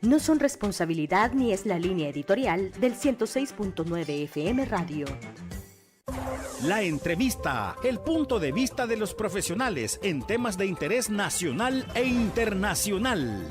no son responsabilidad ni es la línea editorial del 106.9 FM Radio. La entrevista, el punto de vista de los profesionales en temas de interés nacional e internacional.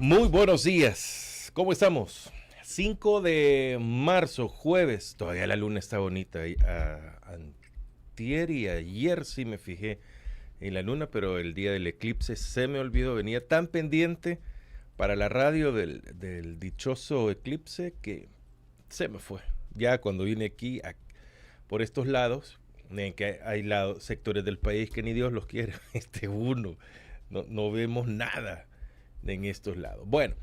Muy buenos días, ¿cómo estamos? 5 de marzo, jueves, todavía la luna está bonita. Antier y ayer sí me fijé en la luna, pero el día del eclipse se me olvidó, venía tan pendiente para la radio del dichoso eclipse que se me fue. Ya cuando vine aquí por estos lados, en que hay sectores del país que ni Dios los quiere, no vemos nada en estos lados. Bueno,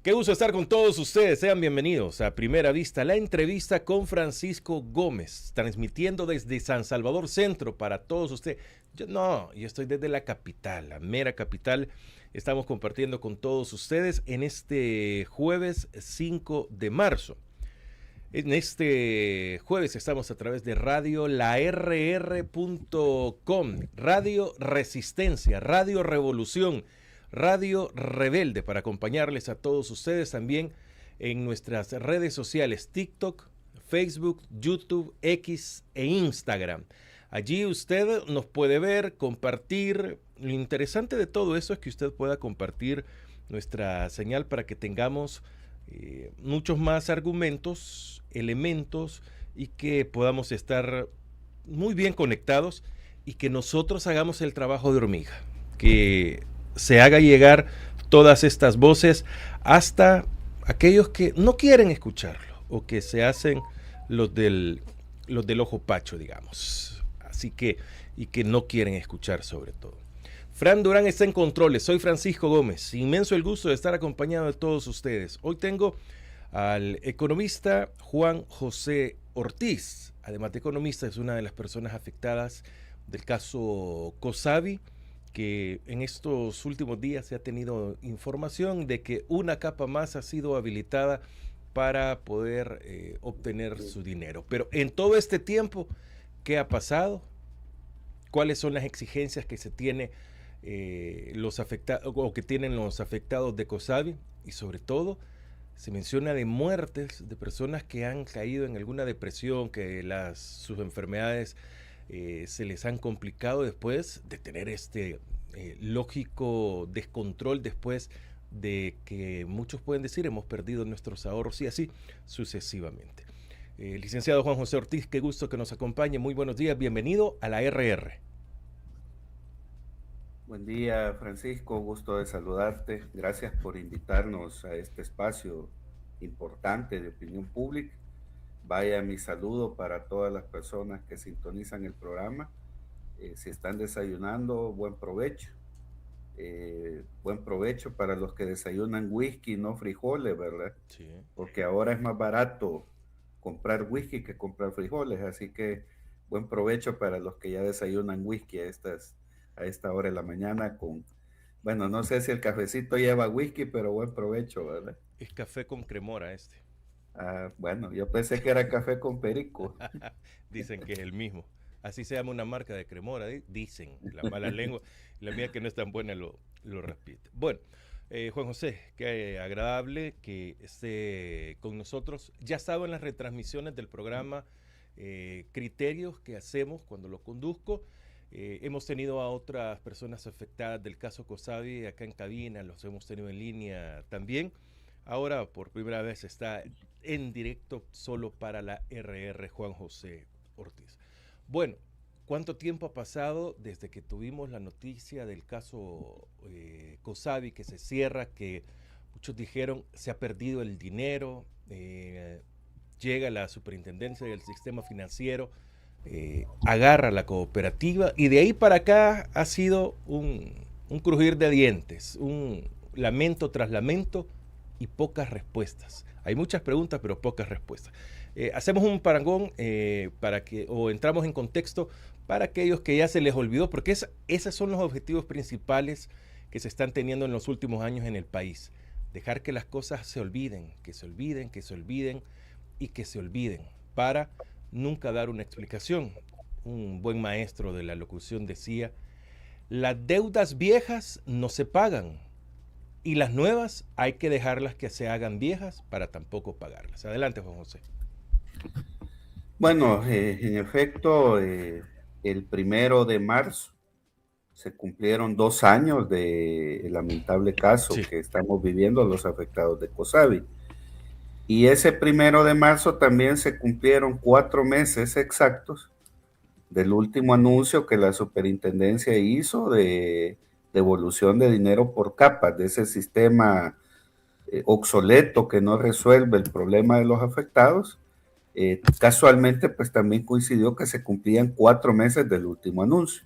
qué gusto estar con todos ustedes. Sean bienvenidos a Primera Vista, la entrevista con Francisco Gómez, transmitiendo desde San Salvador Centro para todos ustedes. Yo estoy desde la capital, la mera capital. Estamos compartiendo con todos ustedes en este jueves 5 de marzo. En este jueves estamos a través de radio larr.com, Radio Resistencia, Radio Revolución, Radio Rebelde, para acompañarles a todos ustedes también en nuestras redes sociales TikTok, Facebook, YouTube, X e Instagram. Allí usted nos puede ver, compartir. Lo interesante de todo eso es que usted pueda compartir nuestra señal para que tengamos muchos más argumentos, elementos y que podamos estar muy bien conectados y que nosotros hagamos el trabajo de hormiga, que se haga llegar todas estas voces hasta aquellos que no quieren escucharlo o que se hacen los del ojo pacho, digamos. Así que, y que no quieren escuchar sobre todo. Fran Durán está en controles, soy Francisco Gómez. Inmenso el gusto de estar acompañado de todos ustedes. Hoy tengo al economista Juan José Ortiz. Además de economista, es una de las personas afectadas del caso COSAVI, que en estos últimos días se ha tenido información de que una capa más ha sido habilitada para poder obtener su dinero. Pero en todo este tiempo, ¿qué ha pasado? ¿Cuáles son las exigencias que se tiene los afectados o que tienen los afectados de COSAVI? Y sobre todo, se menciona de muertes de personas que han caído en alguna depresión, que sus enfermedades se les han complicado después de tener lógico descontrol, después de que muchos pueden decir hemos perdido nuestros ahorros y así sucesivamente. Licenciado Juan José Ortiz, qué gusto que nos acompañe. Muy buenos días, bienvenido a la RR. Buen día, Francisco, gusto de saludarte. Gracias por invitarnos a este espacio importante de opinión pública. Vaya mi saludo para todas las personas que sintonizan el programa. Si están desayunando, buen provecho. Buen provecho para los que desayunan whisky, no frijoles, ¿verdad? Sí. Porque ahora es más barato comprar whisky que comprar frijoles, así que buen provecho para los que ya desayunan whisky a esta hora de la mañana bueno, no sé si el cafecito lleva whisky, pero buen provecho, ¿verdad? Es café con cremora Bueno, yo pensé que era café con perico. Dicen que es el mismo. Así se llama una marca de cremora, dicen, la mala lengua. La mía, que no es tan buena, lo repite. Bueno, Juan José, qué agradable que esté con nosotros. Ya ha estado en las retransmisiones del programa criterios que hacemos cuando lo conduzco. Hemos tenido a otras personas afectadas del caso COSAVI acá en cabina, los hemos tenido en línea también. Ahora por primera vez está en directo solo para la RR Juan José Ortiz. Bueno, ¿cuánto tiempo ha pasado desde que tuvimos la noticia del caso COSAVI que se cierra, que muchos dijeron se ha perdido el dinero, llega la superintendencia del sistema financiero, agarra la cooperativa y de ahí para acá ha sido un crujir de dientes, un lamento tras lamento y pocas respuestas. Hay muchas preguntas pero pocas respuestas. Hacemos un parangón o entramos en contexto para aquellos que ya se les olvidó, porque esos son los objetivos principales que se están teniendo en los últimos años en el país. Dejar que las cosas se olviden, que se olviden, que se olviden y que se olviden, para nunca dar una explicación. Un buen maestro de la locución decía, las deudas viejas no se pagan y las nuevas hay que dejarlas que se hagan viejas para tampoco pagarlas. Adelante, Juan José. Bueno, en efecto, el 1 de marzo se cumplieron 2 años del lamentable caso que estamos viviendo los afectados de COSAVI. Y ese 1 de marzo también se cumplieron 4 meses exactos del último anuncio que la superintendencia hizo de devolución de dinero por capas, de ese sistema obsoleto que no resuelve el problema de los afectados. Casualmente, pues también coincidió que se cumplían 4 meses del último anuncio.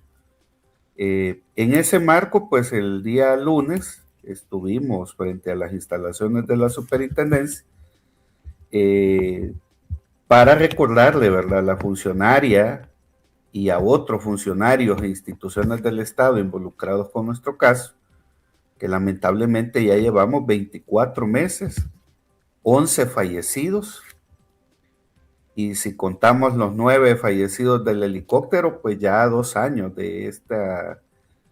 En ese marco, pues el día lunes estuvimos frente a las instalaciones de la superintendencia para recordarle, ¿verdad?, a la funcionaria y a otros funcionarios e instituciones del Estado involucrados con nuestro caso, que lamentablemente ya llevamos 24 meses, 11 fallecidos, y si contamos los 9 fallecidos del helicóptero, pues ya 2 años de esta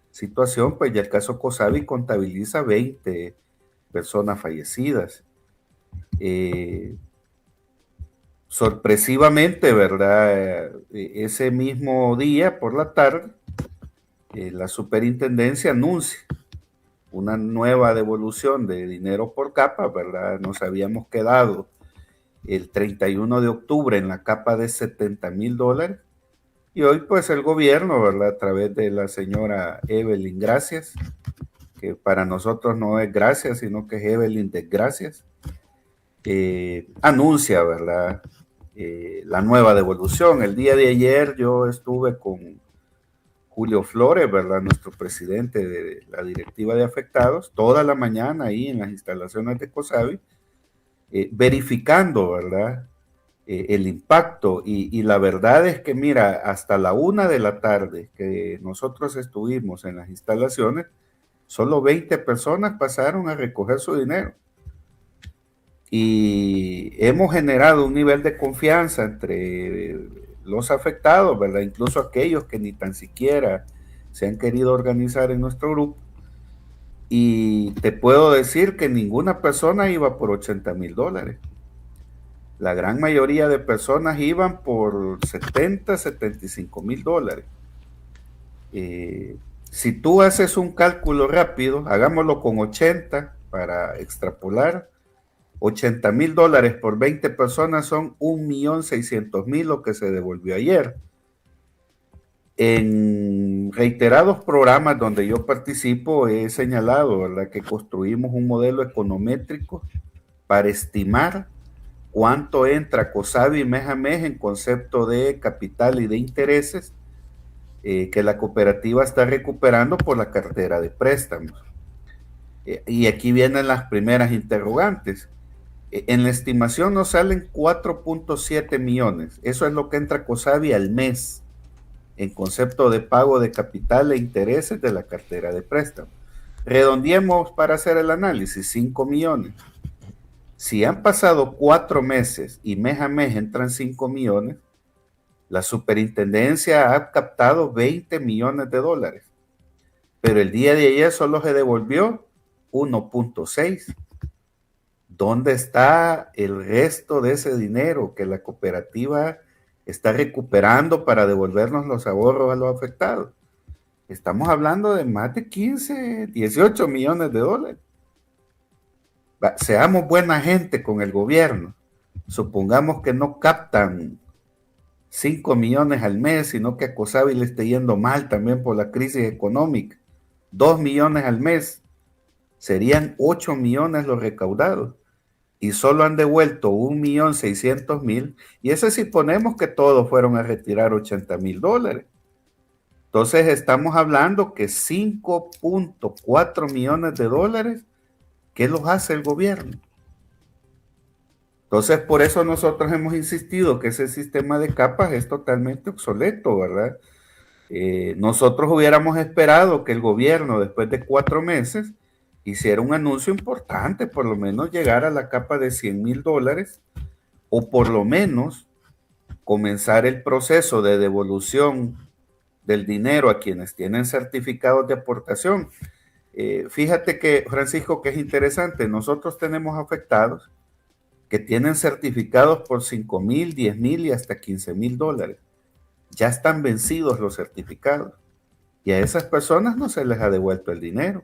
situación, pues ya el caso COSAVI contabiliza 20 personas fallecidas. Sorpresivamente, ¿verdad? Ese mismo día por la tarde, la superintendencia anuncia una nueva devolución de dinero por capa, ¿verdad? Nos habíamos quedado el 31 de octubre en la capa de $70,000 y hoy pues el gobierno, ¿verdad?, a través de la señora Evelyn Gracias, que para nosotros no es Gracias, sino que es Evelyn Desgracias, anuncia, ¿verdad?, la nueva devolución. El día de ayer yo estuve con Julio Flores, ¿verdad?, nuestro presidente de la directiva de afectados, toda la mañana ahí en las instalaciones de COSAVI, verificando, ¿verdad?, el impacto. Y la verdad es que, mira, hasta la 1 de la tarde que nosotros estuvimos en las instalaciones, solo 20 personas pasaron a recoger su dinero. Y hemos generado un nivel de confianza entre los afectados, ¿verdad?, incluso aquellos que ni tan siquiera se han querido organizar en nuestro grupo. Y te puedo decir que ninguna persona iba por $80,000. La gran mayoría de personas iban por $75,000. Si tú haces un cálculo rápido, hagámoslo con 80 para extrapolar, $80,000 por 20 personas son 1,600,000 lo que se devolvió ayer. En reiterados programas donde yo participo he señalado, ¿verdad?, que construimos un modelo econométrico para estimar cuánto entra COSAVI mes a mes en concepto de capital y de intereses que la cooperativa está recuperando por la cartera de préstamos. Y aquí vienen las primeras interrogantes. En la estimación nos salen 4.7 millones. Eso es lo que entra COSAVI al mes en concepto de pago de capital e intereses de la cartera de préstamo. Redondeemos para hacer el análisis, 5 millones. Si han pasado 4 meses y mes a mes entran 5 millones, la superintendencia ha captado $20 millones. Pero el día de ayer solo se devolvió 1.6. ¿Dónde está el resto de ese dinero que la cooperativa está recuperando para devolvernos los ahorros a los afectados. Estamos hablando de más de 15, 18 millones de dólares. Seamos buena gente con el gobierno. Supongamos que no captan 5 millones al mes, sino que a COSABI le esté yendo mal también por la crisis económica. 2 millones al mes. Serían 8 millones los recaudados. Y solo han devuelto 1.600.000. Y eso si ponemos que todos fueron a retirar $80,000. Entonces estamos hablando que 5.4 millones de dólares, ¿qué los hace el gobierno? Entonces por eso nosotros hemos insistido que ese sistema de capas es totalmente obsoleto, ¿verdad? Nosotros hubiéramos esperado que el gobierno después de 4 meses hiciera un anuncio importante, por lo menos llegar a la capa de $100,000 o por lo menos comenzar el proceso de devolución del dinero a quienes tienen certificados de aportación. Fíjate que, Francisco, que es interesante, nosotros tenemos afectados que tienen certificados por $5,000, $10,000 y hasta $15,000. Ya están vencidos los certificados y a esas personas no se les ha devuelto el dinero,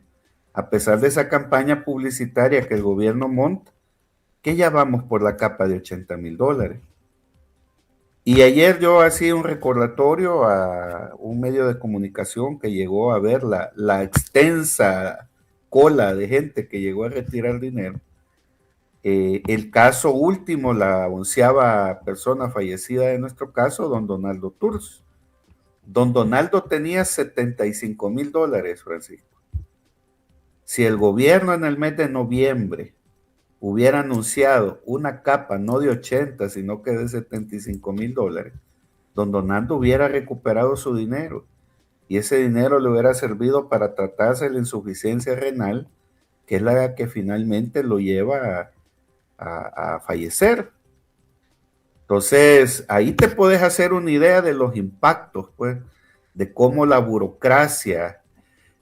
a pesar de esa campaña publicitaria que el gobierno monta, que ya vamos por la capa de $80,000. Y ayer yo hacía un recordatorio a un medio de comunicación que llegó a ver la extensa cola de gente que llegó a retirar dinero. El caso último, la 11ª persona fallecida de nuestro caso, don Donaldo Turz. Don Donaldo tenía $75,000, Francisco. Si el gobierno en el mes de noviembre hubiera anunciado una capa no de 80, sino que de $75,000, don Donaldo hubiera recuperado su dinero y ese dinero le hubiera servido para tratarse la insuficiencia renal, que es la que finalmente lo lleva a fallecer. Entonces, ahí te puedes hacer una idea de los impactos, pues, de cómo la burocracia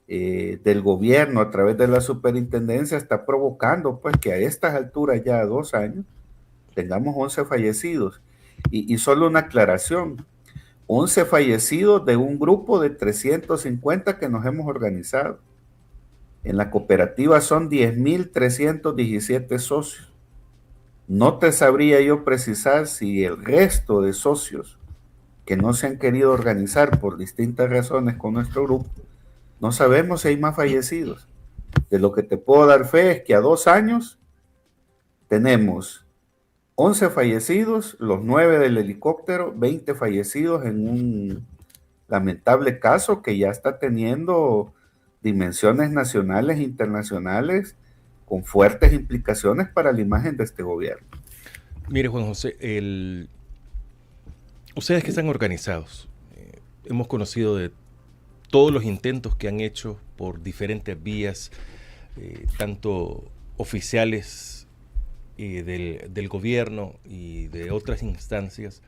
del gobierno a través de la superintendencia está provocando, pues, que a estas alturas ya 2 años tengamos 11 fallecidos. Y solo una aclaración, 11 fallecidos de un grupo de 350 que nos hemos organizado. En la cooperativa son 10.317 socios. No te sabría yo precisar si el resto de socios que no se han querido organizar por distintas razones con nuestro grupo, no sabemos si hay más fallecidos. De lo que te puedo dar fe es que a 2 años tenemos 11 fallecidos, los 9 del helicóptero, 20 fallecidos en un lamentable caso que ya está teniendo dimensiones nacionales e internacionales con fuertes implicaciones para la imagen de este gobierno. Mire, Juan José, ustedes que están organizados, hemos conocido de todos los intentos que han hecho por diferentes vías, tanto oficiales del gobierno y de otras instancias,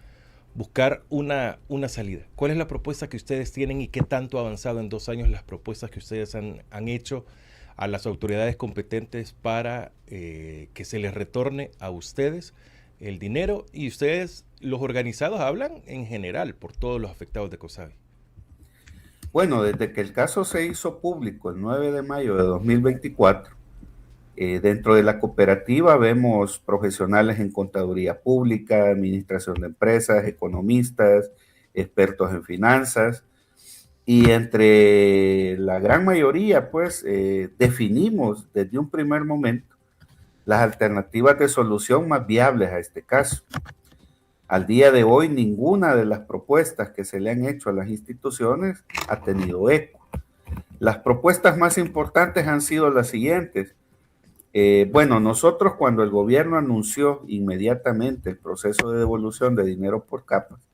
buscar una salida. ¿Cuál es la propuesta que ustedes tienen y qué tanto ha avanzado en 2 años las propuestas que ustedes han hecho a las autoridades competentes para que se les retorne a ustedes el dinero? Y ustedes, los organizados, hablan en general por todos los afectados de COSABI. Bueno, desde que el caso se hizo público el 9 de mayo de 2024, dentro de la cooperativa vemos profesionales en contaduría pública, administración de empresas, economistas, expertos en finanzas, y entre la gran mayoría, pues, definimos desde un primer momento las alternativas de solución más viables a este caso. Al día de hoy, ninguna de las propuestas que se le han hecho a las instituciones ha tenido eco. Las propuestas más importantes han sido las siguientes. Bueno, nosotros cuando el gobierno anunció inmediatamente el proceso de devolución de dinero por capas,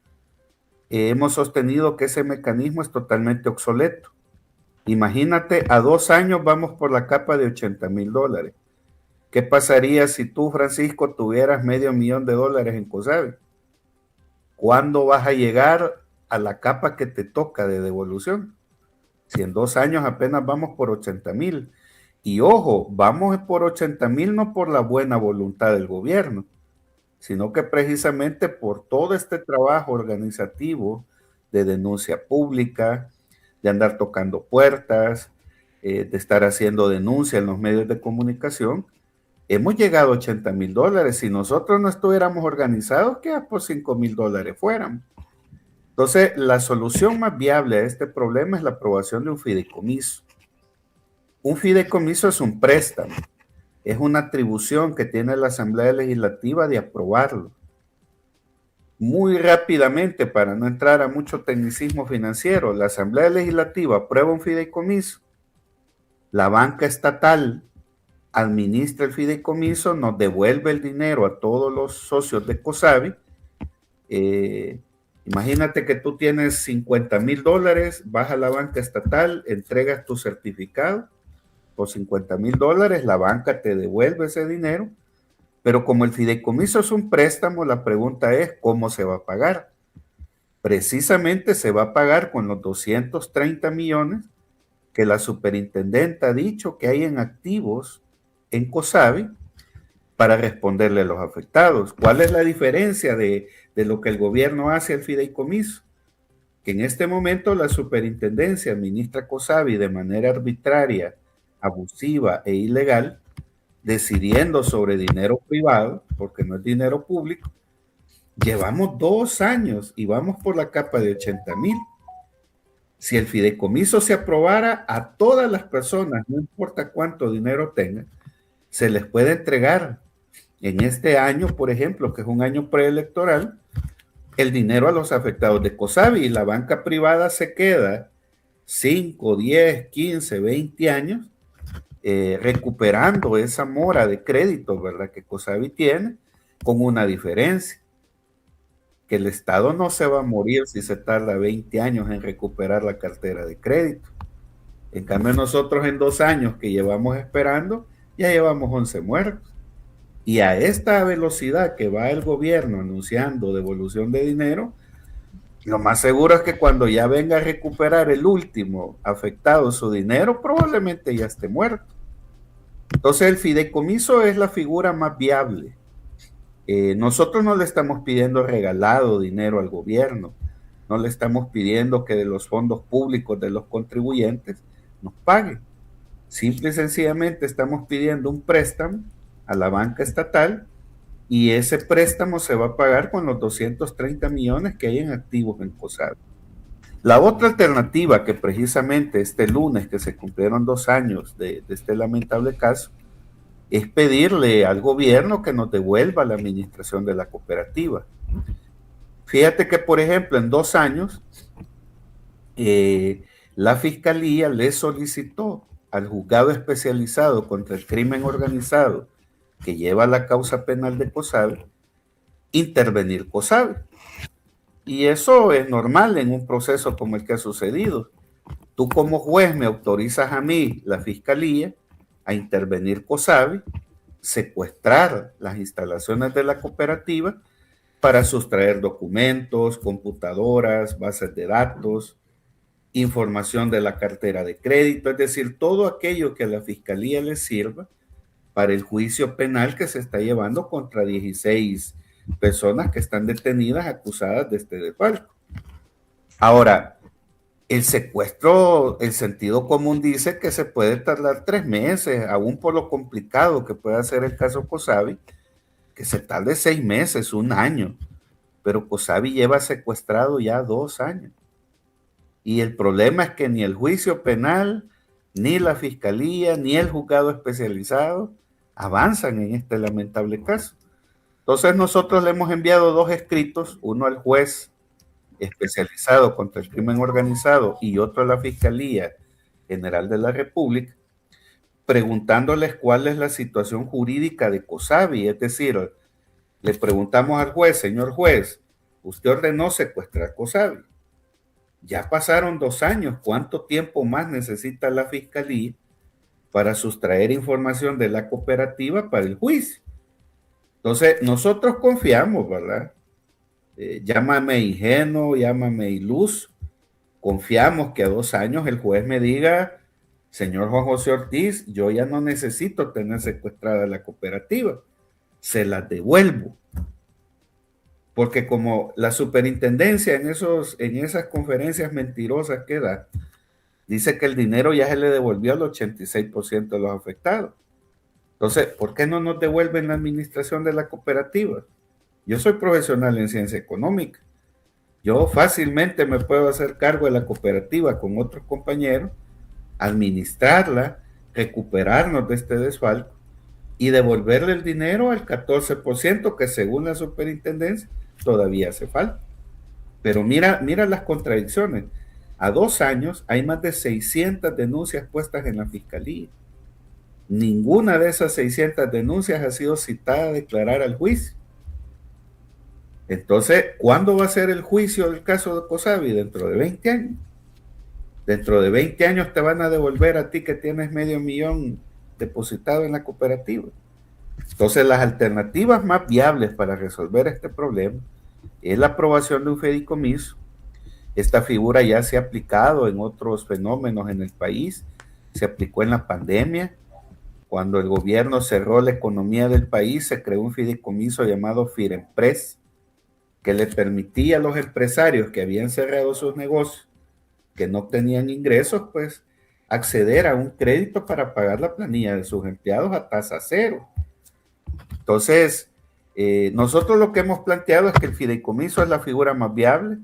hemos sostenido que ese mecanismo es totalmente obsoleto. Imagínate, a 2 años vamos por la capa de $80,000. ¿Qué pasaría si tú, Francisco, tuvieras $500,000 en COSABI? ¿Cuándo vas a llegar a la capa que te toca de devolución? Si en 2 años apenas vamos por $80,000. Y ojo, vamos por $80,000 no por la buena voluntad del gobierno, sino que precisamente por todo este trabajo organizativo de denuncia pública, de andar tocando puertas, de estar haciendo denuncia en los medios de comunicación, hemos llegado a $80,000. Si nosotros no estuviéramos organizados, que por $5,000 fuéramos. Entonces, la solución más viable a este problema es la aprobación de un fideicomiso. Un fideicomiso es un préstamo, es una atribución que tiene la Asamblea Legislativa de aprobarlo. Muy rápidamente, para no entrar a mucho tecnicismo financiero, la Asamblea Legislativa aprueba un fideicomiso, la banca estatal administra el fideicomiso, nos devuelve el dinero a todos los socios de COSABI. Imagínate que tú tienes $50,000, vas a la banca estatal, entregas tu certificado por $50,000, la banca te devuelve ese dinero, pero como el fideicomiso es un préstamo, la pregunta es ¿cómo se va a pagar? Precisamente se va a pagar con los 230 millones que la superintendenta ha dicho que hay en activos en COSABI para responderle a los afectados. ¿Cuál es la diferencia de lo que el gobierno hace al fideicomiso? Que en este momento la superintendencia administra COSABI de manera arbitraria, abusiva e ilegal, decidiendo sobre dinero privado, porque no es dinero público. Llevamos 2 años y vamos por la capa de 80,000. Si el fideicomiso se aprobara, a todas las personas, no importa cuánto dinero tengan, se les puede entregar en este año, por ejemplo, que es un año preelectoral, el dinero a los afectados de COSABI, y la banca privada se queda 5, 10, 15, 20 años recuperando esa mora de crédito, ¿verdad?, que COSABI tiene, con una diferencia, que el Estado no se va a morir si se tarda 20 años en recuperar la cartera de crédito. En cambio, nosotros en 2 años que llevamos esperando, ya llevamos 11 muertos. Y a esta velocidad que va el gobierno anunciando devolución de dinero, lo más seguro es que cuando ya venga a recuperar el último afectado su dinero, probablemente ya esté muerto. Entonces el fideicomiso es la figura más viable. Nosotros no le estamos pidiendo regalado dinero al gobierno, no le estamos pidiendo que de los fondos públicos de los contribuyentes nos paguen. Simple y sencillamente estamos pidiendo un préstamo a la banca estatal y ese préstamo se va a pagar con los 230 millones que hay en activos en COSABI. La otra alternativa, que precisamente este lunes que se cumplieron 2 años de este lamentable caso, es pedirle al gobierno que nos devuelva la administración de la cooperativa. Fíjate que, por ejemplo, en 2 años, la Fiscalía le solicitó al juzgado especializado contra el crimen organizado que lleva la causa penal de COSABI, intervenir COSABI. Y eso es normal en un proceso como el que ha sucedido. Tú como juez me autorizas a mí, la Fiscalía, a intervenir COSABI, secuestrar las instalaciones de la cooperativa para sustraer documentos, computadoras, bases de datos, información de la cartera de crédito, es decir, todo aquello que a la Fiscalía le sirva para el juicio penal que se está llevando contra 16 personas que están detenidas acusadas de este desfalco. Ahora, el secuestro, el sentido común dice que se puede tardar 3 meses, aún por lo complicado que pueda ser el caso COSABI, que se tarde 6 meses, 1 año, pero COSABI lleva secuestrado ya 2 años. Y el problema es que ni el juicio penal, ni la Fiscalía, ni el juzgado especializado avanzan en este lamentable caso. Entonces nosotros le hemos enviado 2 escritos, uno al juez especializado contra el crimen organizado y otro a la Fiscalía General de la República, preguntándoles cuál es la situación jurídica de COSABI. Es decir, le preguntamos al juez: señor juez, usted ordenó secuestrar COSABI. Ya pasaron 2 años, ¿cuánto tiempo más necesita la Fiscalía para sustraer información de la cooperativa para el juicio? Entonces, nosotros confiamos, ¿verdad? Llámame ingenuo, llámame iluso. Confiamos que a 2 años el juez me diga: señor Juan José Ortiz, yo ya no necesito tener secuestrada la cooperativa, se la devuelvo. porque como la superintendencia en esas conferencias mentirosas que da, dice que el dinero ya se le devolvió al 86% de los afectados. Entonces, ¿por qué no nos devuelven la administración de la cooperativa? Yo soy profesional en ciencia económica. Yo fácilmente me puedo hacer cargo de la cooperativa con otros compañeros, administrarla, recuperarnos de este desfalco y devolverle el dinero al 14% que según la superintendencia todavía hace falta. Pero mira las contradicciones. A 2 años hay más de 600 denuncias puestas en la fiscalía. Ninguna de esas 600 denuncias ha sido citada a declarar al juicio. Entonces, ¿cuándo va a ser el juicio del caso de Cosabi? Dentro de 20 años. Dentro de 20 años te van a devolver a ti que tienes $500,000 depositado en la cooperativa. Entonces, las alternativas más viables para resolver este problema es la aprobación de un fideicomiso. Esta figura ya se ha aplicado en otros fenómenos en el país. Se aplicó en la pandemia. Cuando el gobierno cerró la economía del país, se creó un fideicomiso llamado Firempres, que le permitía a los empresarios que habían cerrado sus negocios, que no tenían ingresos, pues acceder a un crédito para pagar la planilla de sus empleados a tasa cero. Entonces, nosotros lo que hemos planteado es que el fideicomiso es la figura más viable.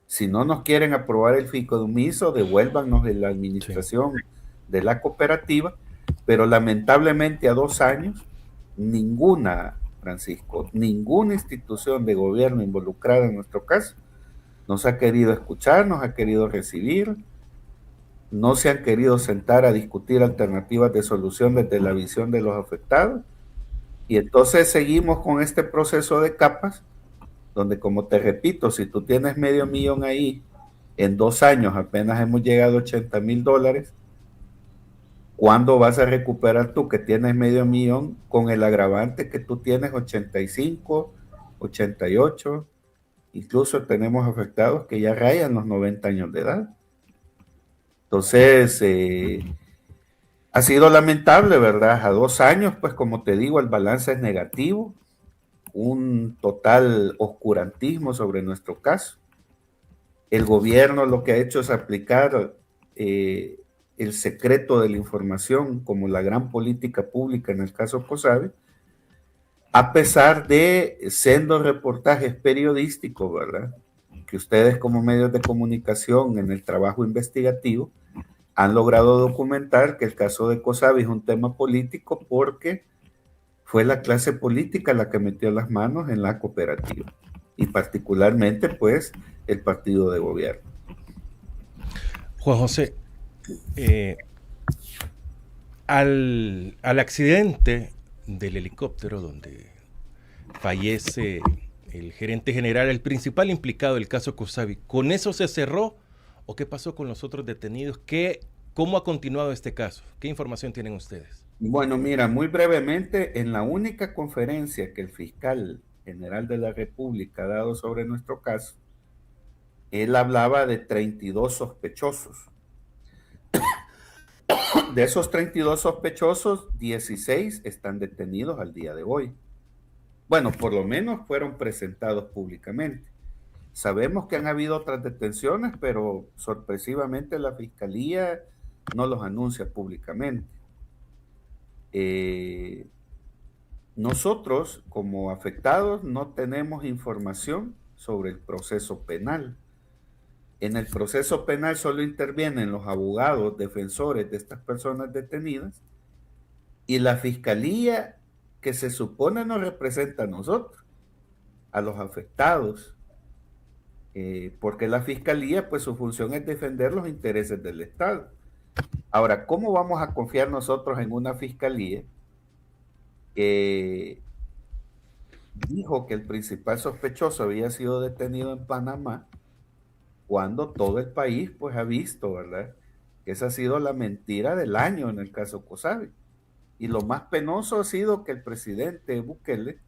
Si no nos quieren aprobar el fideicomiso, devuélvanos de la administración de la cooperativa, pero lamentablemente a 2 años, ninguna institución de gobierno involucrada en nuestro caso nos ha querido escuchar, nos ha querido recibir, no se han querido sentar a discutir alternativas de solución desde la visión de los afectados. Y entonces seguimos con este proceso de capas, donde, como te repito, si tú tienes $500,000 ahí, en 2 años apenas hemos llegado a $80,000, ¿cuándo vas a recuperar tú que tienes $500,000 con el agravante que tú tienes 85, 88? Incluso tenemos afectados que ya rayan los 90 años de edad. Entonces, ha sido lamentable, ¿verdad? A 2 años, pues como te digo, el balance es negativo, un total oscurantismo sobre nuestro caso. El gobierno lo que ha hecho es aplicar el secreto de la información como la gran política pública en el caso Cosabi, a pesar de sendos reportajes periodísticos, ¿verdad? Que ustedes como medios de comunicación en el trabajo investigativo han logrado documentar que el caso de Cosabi es un tema político porque fue la clase política la que metió las manos en la cooperativa y particularmente pues el partido de gobierno. Juan José, al accidente del helicóptero donde fallece el gerente general, el principal implicado del caso Cosabi, ¿con eso se cerró o qué pasó con los otros detenidos? ¿Cómo ha continuado este caso? ¿Qué información tienen ustedes? Bueno, mira, muy brevemente, en la única conferencia que el fiscal general de la República ha dado sobre nuestro caso, él hablaba de 32 sospechosos. De esos 32 sospechosos, 16 están detenidos al día de hoy. Bueno, por lo menos fueron presentados públicamente. Sabemos que han habido otras detenciones, pero sorpresivamente la Fiscalía no los anuncia públicamente. Nosotros, como afectados, no tenemos información sobre el proceso penal. En el proceso penal solo intervienen los abogados defensores de estas personas detenidas y la Fiscalía, que se supone nos representa a nosotros, a los afectados, porque la Fiscalía, pues su función es defender los intereses del Estado. Ahora, ¿cómo vamos a confiar nosotros en una Fiscalía que dijo que el principal sospechoso había sido detenido en Panamá, cuando todo el país pues ha visto, ¿verdad?, que esa ha sido la mentira del año en el caso Cosabi? Y lo más penoso ha sido que el presidente Bukele,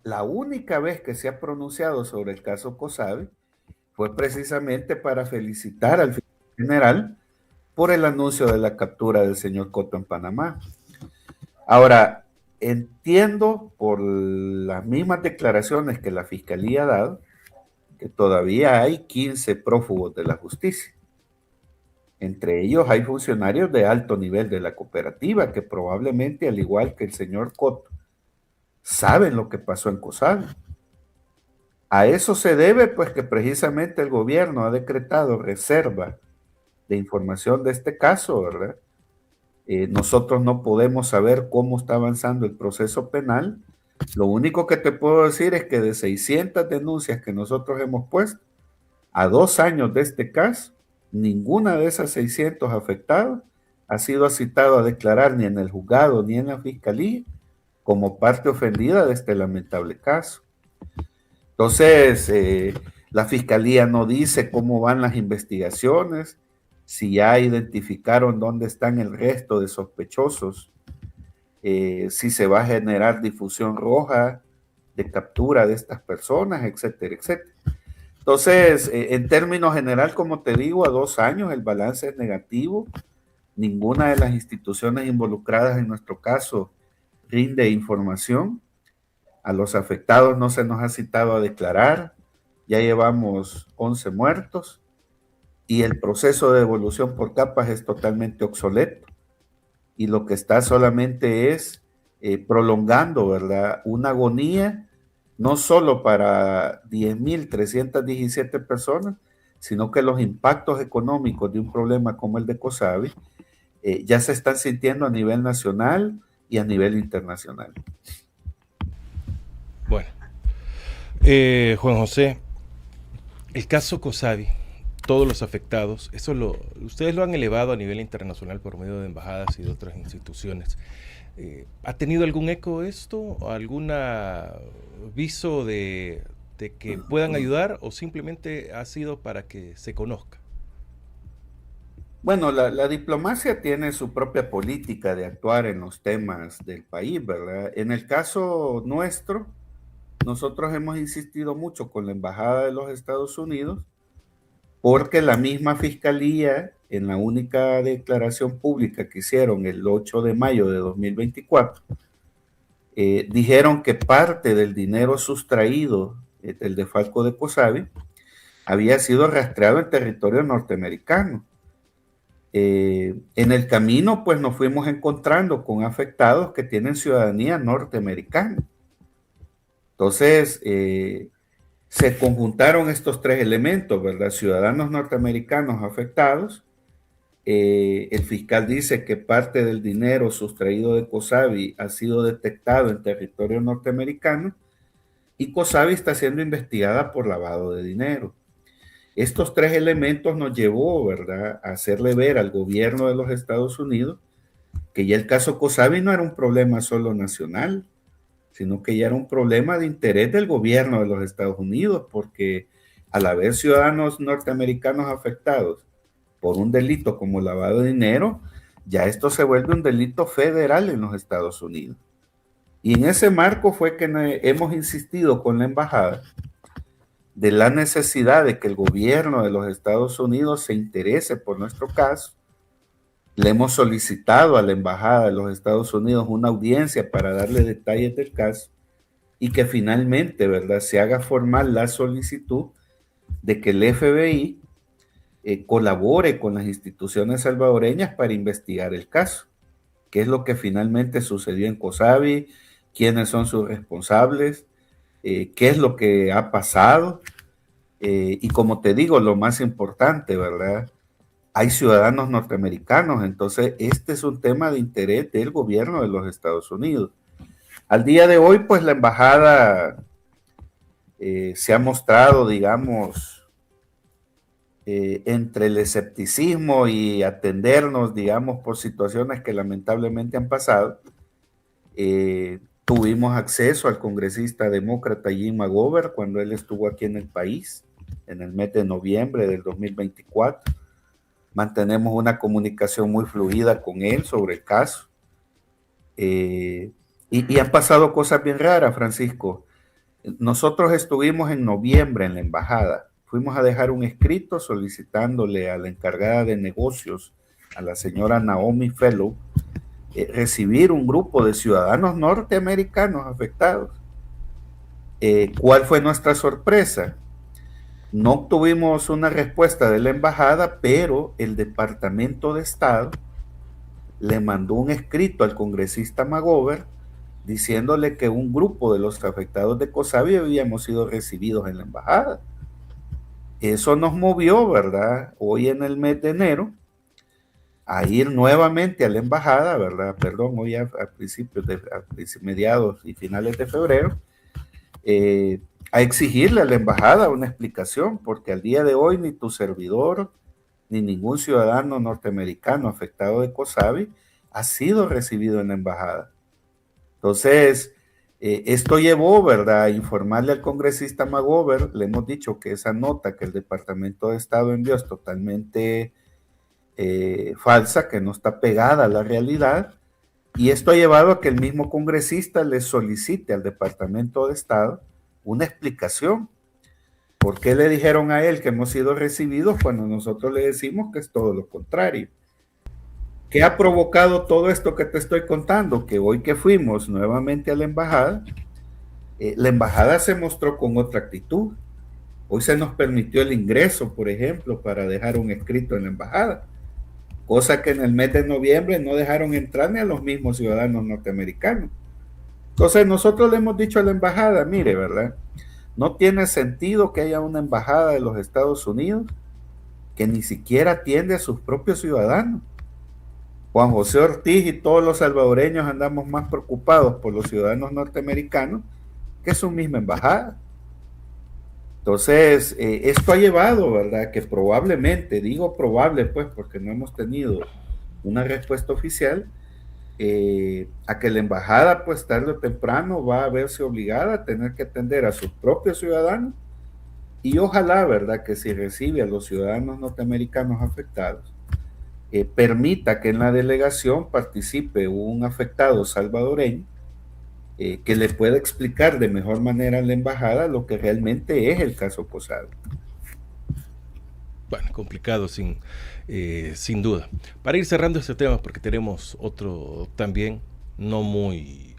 la única vez que se ha pronunciado sobre el caso Cosabi, fue precisamente para felicitar al fiscal general por el anuncio de la captura del señor Cotto en Panamá. Ahora, entiendo por las mismas declaraciones que la Fiscalía ha dado que todavía hay 15 prófugos de la justicia. Entre ellos hay funcionarios de alto nivel de la cooperativa que probablemente, al igual que el señor Cotto, saben lo que pasó en COSABI. A eso se debe, pues, que precisamente el gobierno ha decretado reserva de información de este caso, ¿verdad? Nosotros no podemos saber cómo está avanzando el proceso penal. Lo único que te puedo decir es que de 600 denuncias que nosotros hemos puesto, a 2 años de este caso, ninguna de esas 600 afectados ha sido citado a declarar ni en el juzgado ni en la fiscalía como parte ofendida de este lamentable caso. Entonces, la fiscalía no dice cómo van las investigaciones, si ya identificaron dónde están el resto de sospechosos, si se va a generar difusión roja de captura de estas personas, etcétera, etcétera. Entonces, en términos general, como te digo, a 2 años el balance es negativo. Ninguna de las instituciones involucradas en nuestro caso rinde información. A los afectados no se nos ha citado a declarar. Ya llevamos 11 muertos y el proceso de devolución por capas es totalmente obsoleto. Y lo que está solamente es prolongando, ¿verdad?, una agonía no solo para 10.317 personas, sino que los impactos económicos de un problema como el de COSABI ya se están sintiendo a nivel nacional y a nivel internacional. Bueno, Juan José, el caso COSABI, todos los afectados, ustedes lo han elevado a nivel internacional por medio de embajadas y de otras instituciones. ¿Ha tenido algún eco esto? ¿Algún aviso de que puedan ayudar o simplemente ha sido para que se conozca? Bueno, la diplomacia tiene su propia política de actuar en los temas del país, ¿verdad? En el caso nuestro, nosotros hemos insistido mucho con la Embajada de los Estados Unidos porque la misma Fiscalía, en la única declaración pública que hicieron el 8 de mayo de 2024, dijeron que parte del dinero sustraído, el defalco de COSABI, había sido rastreado en territorio norteamericano. En el camino, pues nos fuimos encontrando con afectados que tienen ciudadanía norteamericana. Entonces, se conjuntaron estos 3 elementos, ¿verdad? Ciudadanos norteamericanos afectados. El fiscal dice que parte del dinero sustraído de COSABI ha sido detectado en territorio norteamericano y COSABI está siendo investigada por lavado de dinero. Estos 3 elementos nos llevó, ¿verdad?, a hacerle ver al gobierno de los Estados Unidos que ya el caso COSABI no era un problema solo nacional, sino que ya era un problema de interés del gobierno de los Estados Unidos, porque al haber ciudadanos norteamericanos afectados por un delito como lavado de dinero, ya esto se vuelve un delito federal en los Estados Unidos. Y en ese marco fue que hemos insistido con la embajada de la necesidad de que el gobierno de los Estados Unidos se interese por nuestro caso. Le hemos solicitado a la Embajada de los Estados Unidos una audiencia para darle detalles del caso y que finalmente, ¿verdad?, se haga formal la solicitud de que el FBI colabore con las instituciones salvadoreñas para investigar el caso. ¿Qué es lo que finalmente sucedió en COSABI? ¿Quiénes son sus responsables? ¿Qué es lo que ha pasado? Y como te digo, lo más importante, ¿verdad?, hay ciudadanos norteamericanos, entonces este es un tema de interés del gobierno de los Estados Unidos. Al día de hoy, pues la embajada se ha mostrado, digamos, entre el escepticismo y atendernos, digamos, por situaciones que lamentablemente han pasado. Tuvimos acceso al congresista demócrata Jim McGovern cuando él estuvo aquí en el país, en el mes de noviembre del 2024. Mantenemos una comunicación muy fluida con él sobre el caso. Y han pasado cosas bien raras, Francisco. Nosotros estuvimos en noviembre en la embajada. Fuimos a dejar un escrito solicitándole a la encargada de negocios, a la señora Naomi Fellow, recibir un grupo de ciudadanos norteamericanos afectados. ¿Cuál fue nuestra sorpresa? No obtuvimos una respuesta de la embajada, pero el Departamento de Estado le mandó un escrito al congresista McGovern diciéndole que un grupo de los afectados de COSAVI habíamos sido recibidos en la embajada. Eso nos movió, ¿verdad? Hoy en el mes de enero, a ir nuevamente a la embajada, ¿verdad? Perdón, hoy a mediados y finales de febrero, a exigirle a la embajada una explicación, porque al día de hoy ni tu servidor, ni ningún ciudadano norteamericano afectado de COSAVI ha sido recibido en la embajada. Entonces, esto llevó, ¿verdad?, a informarle al congresista McGovern. Le hemos dicho que esa nota que el Departamento de Estado envió es totalmente falsa, que no está pegada a la realidad, y esto ha llevado a que el mismo congresista le solicite al Departamento de Estado una explicación. ¿Por qué le dijeron a él que hemos sido recibidos cuando nosotros le decimos que es todo lo contrario? ¿Qué ha provocado todo esto que te estoy contando? Que hoy que fuimos nuevamente a la embajada se mostró con otra actitud. Hoy se nos permitió el ingreso, por ejemplo, para dejar un escrito en la embajada, cosa que en el mes de noviembre no dejaron entrar ni a los mismos ciudadanos norteamericanos. Entonces nosotros le hemos dicho a la embajada, mire, ¿verdad? No tiene sentido que haya una embajada de los Estados Unidos que ni siquiera atiende a sus propios ciudadanos. Juan José Ortiz y todos los salvadoreños andamos más preocupados por los ciudadanos norteamericanos que su misma embajada. Entonces, esto ha llevado, ¿verdad?, que probablemente, digo probable pues porque no hemos tenido una respuesta oficial, a que la embajada pues tarde o temprano va a verse obligada a tener que atender a sus propios ciudadanos, y ojalá, ¿verdad?, que si recibe a los ciudadanos norteamericanos afectados, permita que en la delegación participe un afectado salvadoreño que le pueda explicar de mejor manera a la embajada lo que realmente es el caso COSAVI. Bueno, complicado sin duda. Para ir cerrando este tema, porque tenemos otro también no muy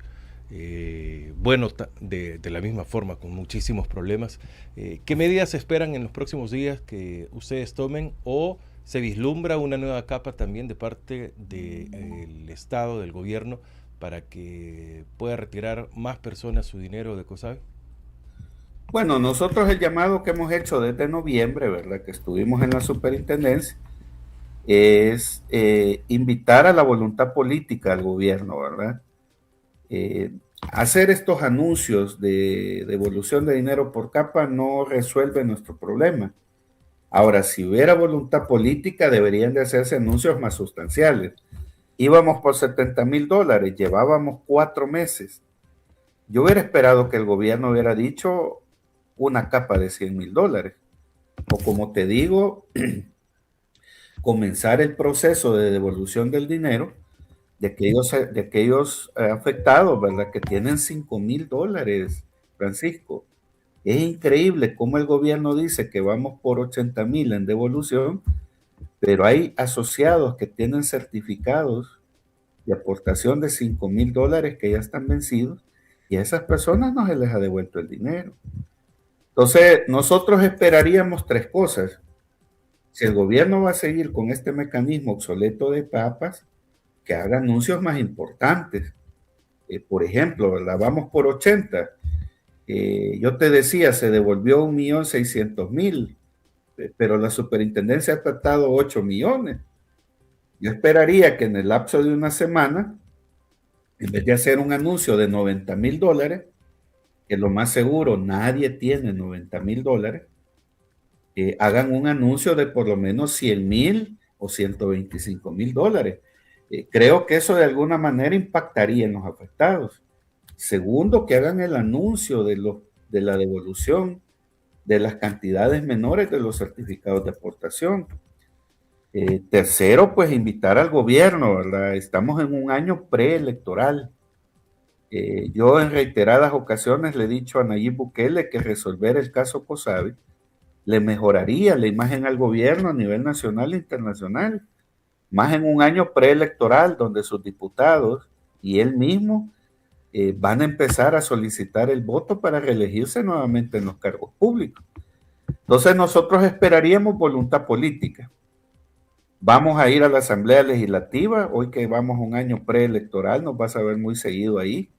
bueno de la misma forma, con muchísimos problemas. ¿Qué medidas esperan en los próximos días que ustedes tomen, o se vislumbra una nueva capa también de parte del Estado, del gobierno, para que pueda retirar más personas su dinero de COSAVI? Bueno, nosotros el llamado que hemos hecho desde noviembre, ¿verdad?, que estuvimos en la superintendencia, es invitar a la voluntad política al gobierno, ¿verdad? Hacer estos anuncios de devolución de dinero por capa no resuelve nuestro problema. Ahora, si hubiera voluntad política, deberían de hacerse anuncios más sustanciales. Íbamos por $70,000, llevábamos 4 meses. Yo hubiera esperado que el gobierno hubiera dicho una capa de $100,000. O como te digo, comenzar el proceso de devolución del dinero de aquellos afectados, ¿verdad?, que tienen $5,000, Francisco. Es increíble cómo el gobierno dice que vamos por 80,000 en devolución, pero hay asociados que tienen certificados de aportación de $5,000 que ya están vencidos, y a esas personas no se les ha devuelto el dinero. Entonces, nosotros esperaríamos 3 cosas. Si el gobierno va a seguir con este mecanismo obsoleto de papas, que haga anuncios más importantes. Por ejemplo, ¿verdad?, vamos por 80. Yo te decía, se devolvió 1,600,000, pero la superintendencia ha tratado 8 millones. Yo esperaría que en el lapso de una semana, en vez de hacer un anuncio de $90,000, que lo más seguro nadie tiene $90,000, hagan un anuncio de por lo menos 100,000 o $125,000. Creo que eso de alguna manera impactaría en los afectados. Segundo, que hagan el anuncio de la devolución de las cantidades menores de los certificados de aportación. Tercero, pues invitar al gobierno, ¿verdad? Estamos en un año preelectoral. Yo en reiteradas ocasiones le he dicho a Nayib Bukele que resolver el caso COSAVI le mejoraría la imagen al gobierno a nivel nacional e internacional. más en un año preelectoral donde sus diputados y él mismo van a empezar a solicitar el voto para reelegirse nuevamente en los cargos públicos. Entonces nosotros esperaríamos voluntad política. Vamos a ir a la Asamblea Legislativa, hoy que vamos a un año preelectoral, nos vas a ver muy seguido ahí.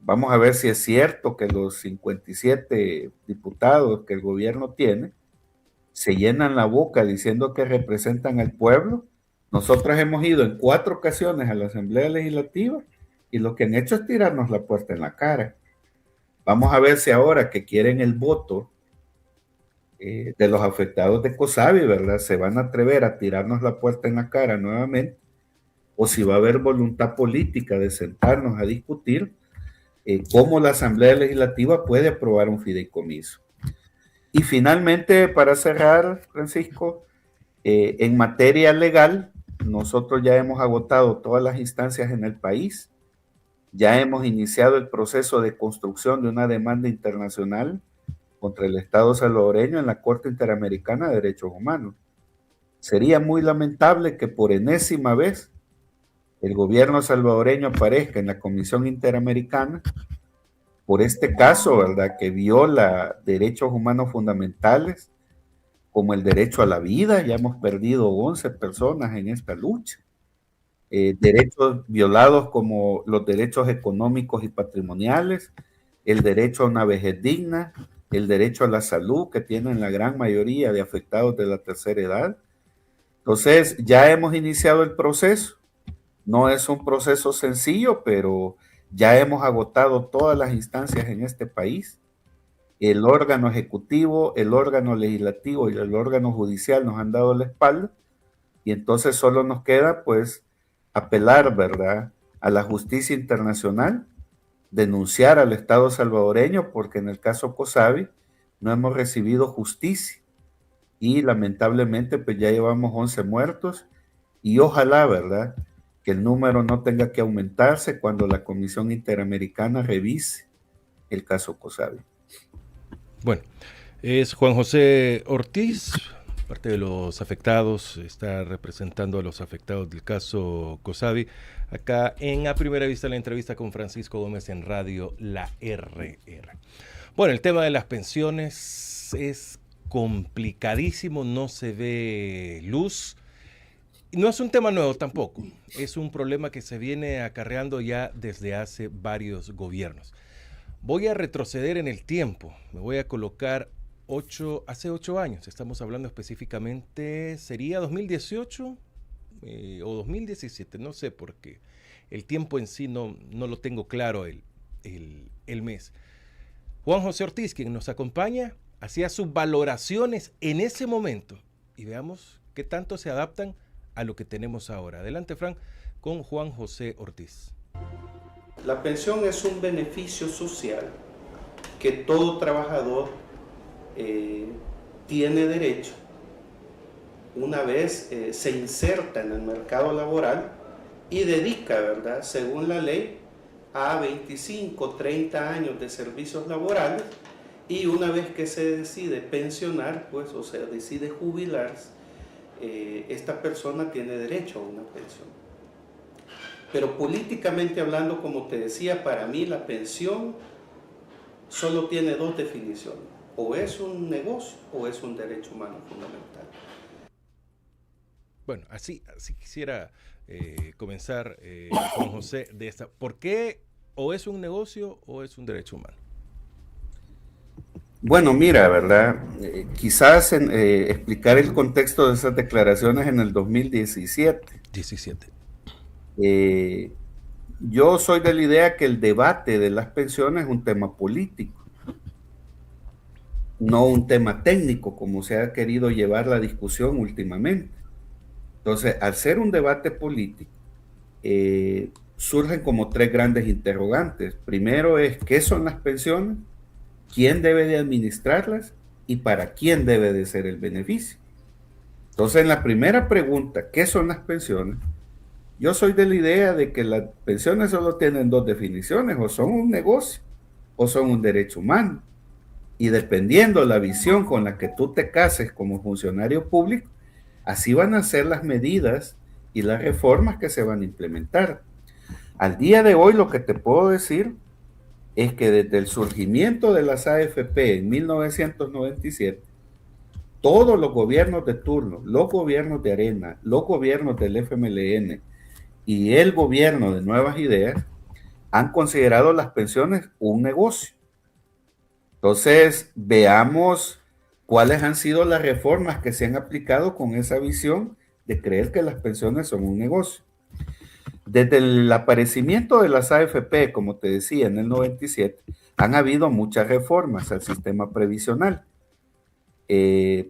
Vamos a ver si es cierto que los 57 diputados que el gobierno tiene se llenan la boca diciendo que representan al pueblo. Nosotros hemos ido en 4 ocasiones a la Asamblea Legislativa y lo que han hecho es tirarnos la puerta en la cara. Vamos a ver si ahora que quieren el voto de los afectados de COSABI, ¿verdad? Se van a atrever a tirarnos la puerta en la cara nuevamente, o si va a haber voluntad política de sentarnos a discutir cómo la Asamblea Legislativa puede aprobar un fideicomiso. Y finalmente, para cerrar, Francisco, en materia legal, nosotros ya hemos agotado todas las instancias en el país, ya hemos iniciado el proceso de construcción de una demanda internacional contra el Estado salvadoreño en la Corte Interamericana de Derechos Humanos. Sería muy lamentable que por enésima vez el gobierno salvadoreño aparezca en la Comisión Interamericana por este caso, ¿verdad?, que viola derechos humanos fundamentales, como el derecho a la vida. Ya hemos perdido 11 personas en esta lucha. Derechos violados como los derechos económicos y patrimoniales, el derecho a una vejez digna, el derecho a la salud que tienen la gran mayoría de afectados de la tercera edad. Entonces, ya hemos iniciado el proceso. No es un proceso sencillo, pero ya hemos agotado todas las instancias en este país. El órgano ejecutivo, el órgano legislativo y el órgano judicial nos han dado la espalda, y entonces solo nos queda, pues, apelar, ¿verdad?, a la justicia internacional, denunciar al Estado salvadoreño, porque en el caso COSABI no hemos recibido justicia y lamentablemente pues ya llevamos 11 muertos, y ojalá, ¿verdad?, que el número no tenga que aumentarse cuando la Comisión Interamericana revise el caso COSABI. Bueno, es Juan José Ortiz, parte de los afectados, está representando a los afectados del caso COSABI, acá en A Primera Vista, la entrevista con Francisco Gómez en Radio La RR. Bueno, el tema de las pensiones es complicadísimo, no se ve luz. No es un tema nuevo tampoco, es un problema que se viene acarreando ya desde hace varios gobiernos. Voy a retroceder en el tiempo, me voy a colocar hace 8 años, estamos hablando específicamente, ¿sería 2018 o 2017? No sé, porque el tiempo en sí no lo tengo claro el mes. Juan José Ortiz, quien nos acompaña, hacía sus valoraciones en ese momento y veamos qué tanto se adaptan a lo que tenemos ahora. Adelante, Fran, con Juan José Ortiz. La pensión es un beneficio social que todo trabajador tiene derecho una vez se inserta en el mercado laboral y dedica, ¿verdad?, según la ley, a 25, 30 años de servicios laborales, y una vez que se decide pensionar, pues, o sea, decide jubilarse, esta persona tiene derecho a una pensión. Pero políticamente hablando, como te decía, para mí la pensión solo tiene 2 definiciones: o es un negocio o es un derecho humano fundamental. Bueno, así quisiera comenzar, Juan José, de esta. ¿Por qué o es un negocio o es un derecho humano? Bueno, mira, ¿verdad? Quizás explicar el contexto de esas declaraciones en el 2017. Yo soy de la idea que el debate de las pensiones es un tema político, no un tema técnico, como se ha querido llevar la discusión últimamente. Entonces, al ser un debate político, surgen como 3 grandes interrogantes. Primero es, ¿qué son las pensiones? ¿Quién debe de administrarlas? ¿Y para quién debe de ser el beneficio? Entonces, en la primera pregunta, ¿qué son las pensiones? Yo soy de la idea de que las pensiones solo tienen 2 definiciones: o son un negocio o son un derecho humano. Y dependiendo la visión con la que tú te cases como funcionario público, Así van a ser las medidas y las reformas que se van a implementar. Al día de hoy lo que te puedo decir es que desde el surgimiento de las AFP en 1997, todos los gobiernos de turno, los gobiernos de Arena, los gobiernos del FMLN y el gobierno de Nuevas Ideas han considerado las pensiones un negocio. Entonces, veamos cuáles han sido las reformas que se han aplicado con esa visión de creer que las pensiones son un negocio. Desde el aparecimiento de las AFP, como te decía, en el 97, han habido muchas reformas al sistema previsional.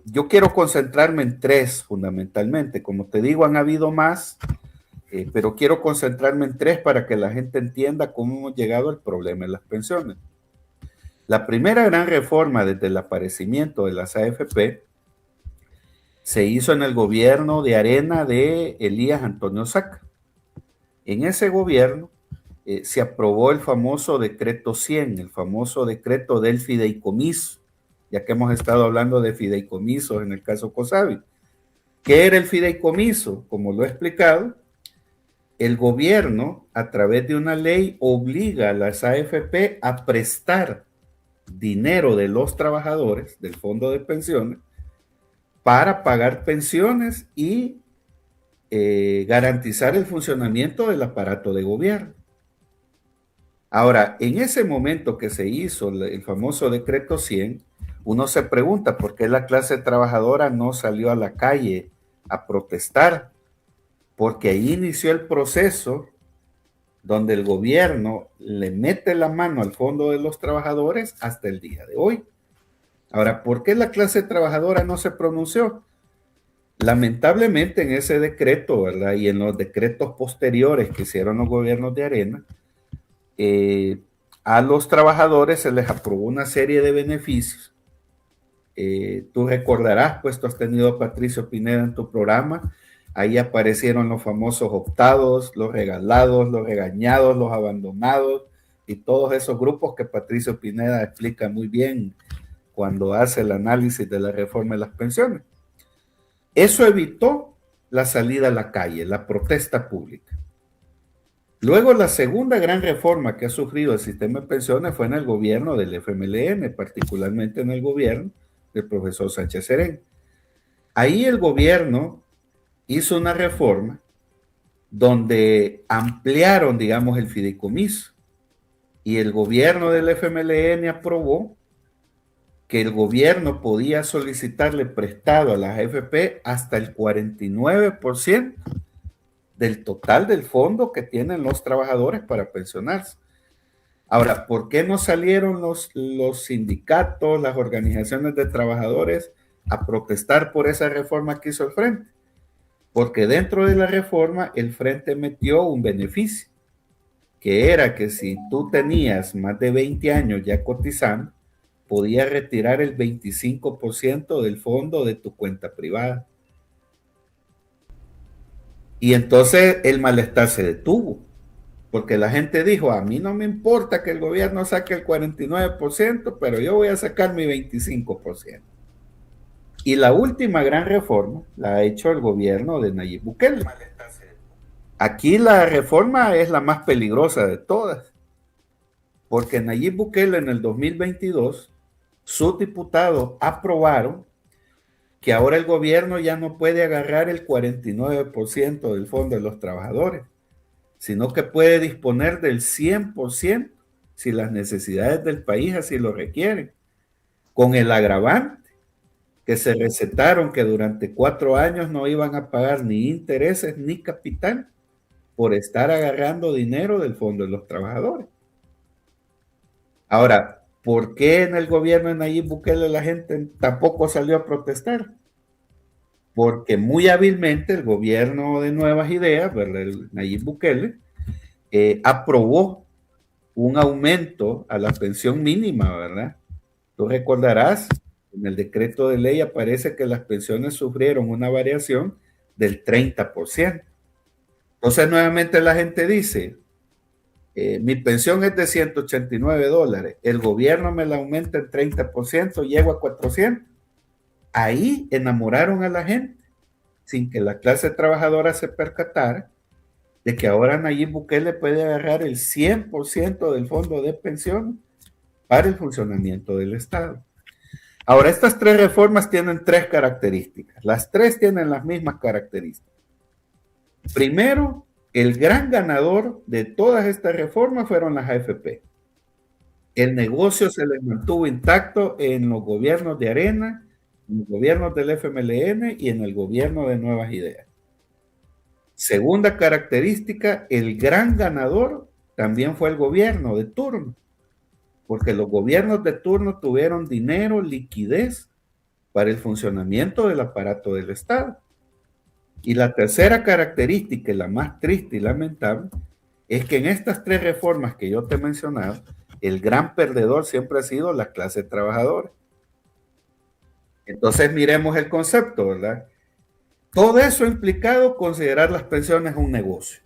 Yo quiero concentrarme en tres fundamentalmente. Como te digo, han habido más, pero quiero concentrarme en tres para que la gente entienda cómo hemos llegado al problema de las pensiones. La primera gran reforma desde el aparecimiento de las AFP se hizo en el gobierno de Arena de Elías Antonio Saca. En ese gobierno se aprobó el famoso decreto 100, el famoso decreto del fideicomiso, ya que hemos estado hablando de fideicomisos en el caso COSAVI. ¿Qué era el fideicomiso? Como lo he explicado, el gobierno, a través de una ley, obliga a las AFP a prestar dinero de los trabajadores del fondo de pensiones para pagar pensiones y garantizar el funcionamiento del aparato de gobierno. Ahora, en ese momento que se hizo el famoso decreto 100, uno se pregunta por qué la clase trabajadora no salió a la calle a protestar, porque ahí inició el proceso donde el gobierno le mete la mano al fondo de los trabajadores hasta el día de hoy. Ahora, ¿por qué la clase trabajadora no se pronunció? Lamentablemente en ese decreto, ¿verdad? Y en los decretos posteriores que hicieron los gobiernos de Arena, a los trabajadores se les aprobó una serie de beneficios. Tú recordarás, pues tú has tenido a Patricio Pineda en tu programa, ahí aparecieron los famosos optados, los regalados, los regañados, los abandonados y todos esos grupos que Patricio Pineda explica muy bien cuando hace el análisis de la reforma de las pensiones. Eso evitó la salida a la calle, la protesta pública. Luego, la segunda gran reforma que ha sufrido el sistema de pensiones fue en el gobierno del FMLN, particularmente en el gobierno del profesor Sánchez Serén. Ahí el gobierno hizo una reforma donde ampliaron, digamos, el fideicomiso y el gobierno del FMLN aprobó que el gobierno podía solicitarle prestado a las AFP hasta el 49% del total del fondo que tienen los trabajadores para pensionarse. Ahora, ¿por qué no salieron los sindicatos, las organizaciones de trabajadores a protestar por esa reforma que hizo el Frente? Porque dentro de la reforma el Frente metió un beneficio, que era que si tú tenías más de 20 años ya cotizando, podías retirar el 25% del fondo de tu cuenta privada. Y entonces el malestar se detuvo, porque la gente dijo, a mí no me importa que el gobierno saque el 49%, pero yo voy a sacar mi 25%. Y la última gran reforma la ha hecho el gobierno de Nayib Bukele. Aquí la reforma es la más peligrosa de todas, porque Nayib Bukele en el 2022, sus diputados aprobaron que ahora el gobierno ya no puede agarrar el 49% del fondo de los trabajadores, sino que puede disponer del 100% si las necesidades del país así lo requieren, con el agravante que se recetaron que durante 4 años no iban a pagar ni intereses ni capital por estar agarrando dinero del fondo de los trabajadores. Ahora, ¿por qué en el gobierno de Nayib Bukele la gente tampoco salió a protestar? Porque muy hábilmente el gobierno de Nuevas Ideas, ¿verdad? El Nayib Bukele, aprobó un aumento a la pensión mínima, ¿verdad? Tú recordarás, en el decreto de ley aparece que las pensiones sufrieron una variación del 30%. Entonces nuevamente la gente dice, mi pensión es de $189, el gobierno me la aumenta en 30%, llego a 400. Ahí enamoraron a la gente. sin que la clase trabajadora se percatara de que ahora Nayib Bukele puede agarrar el 100% del fondo de pensión para el funcionamiento del Estado. Ahora, estas tres reformas tienen tres características. Las tres tienen las mismas características. Primero, el gran ganador de todas estas reformas fueron las AFP. El negocio se les mantuvo intacto en los gobiernos de Arena, en los gobiernos del FMLN y en el gobierno de Nuevas Ideas. Segunda característica, el gran ganador también fue el gobierno de turno, porque los gobiernos de turno tuvieron dinero, liquidez para el funcionamiento del aparato del Estado. Y la tercera característica, y la más triste y lamentable, es que en estas tres reformas que yo te he mencionado, el gran perdedor siempre ha sido la clase trabajadora. Entonces miremos el concepto, ¿verdad? Todo eso ha implicado considerar las pensiones un negocio.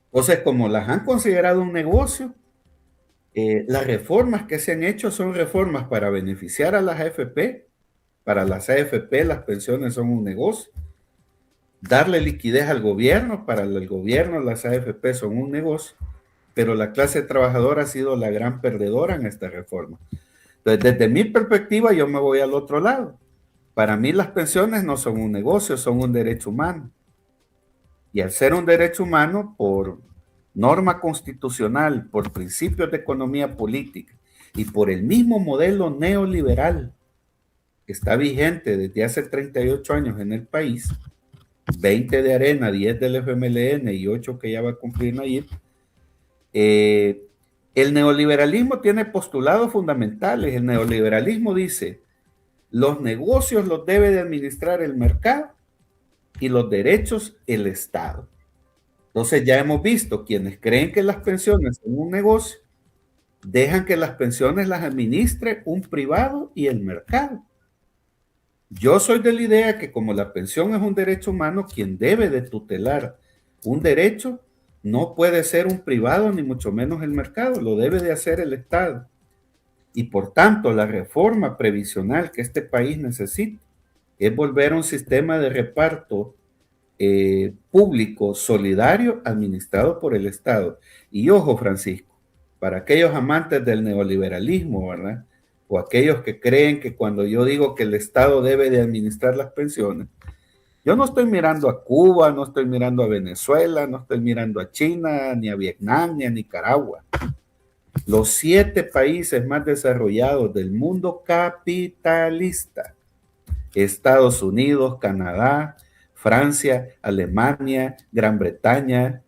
Entonces, como las han considerado un negocio, las reformas que se han hecho son reformas para beneficiar a las AFP. Para las AFP las pensiones son un negocio. Darle liquidez al gobierno, para el gobierno las AFP son un negocio, pero la clase trabajadora ha sido la gran perdedora en esta reforma. Entonces, desde mi perspectiva, yo me voy al otro lado. Para mí las pensiones no son un negocio, son un derecho humano. Y al ser un derecho humano, por norma constitucional, por principios de economía política y por el mismo modelo neoliberal que está vigente desde hace 38 años en el país, 20 de Arena, 10 del FMLN y 8 que ya va a cumplir Nayib, el neoliberalismo tiene postulados fundamentales. El neoliberalismo dice, los negocios los debe de administrar el mercado y los derechos el Estado. Entonces ya hemos visto, quienes creen que las pensiones son un negocio, dejan que las pensiones las administre un privado y el mercado. Yo soy de la idea que como la pensión es un derecho humano, quien debe de tutelar un derecho no puede ser un privado ni mucho menos el mercado, lo debe de hacer el Estado. Y por tanto, la reforma previsional que este país necesita es volver a un sistema de reparto público, solidario, administrado por el Estado. Y ojo, Francisco, para aquellos amantes del neoliberalismo, ¿verdad? O aquellos que creen que cuando yo digo que el Estado debe de administrar las pensiones, yo no estoy mirando a Cuba, no estoy mirando a Venezuela, no estoy mirando a China, ni a Vietnam, ni a Nicaragua. Los 7 países más desarrollados del mundo capitalista, Estados Unidos, Canadá, Francia, Alemania, Gran Bretaña,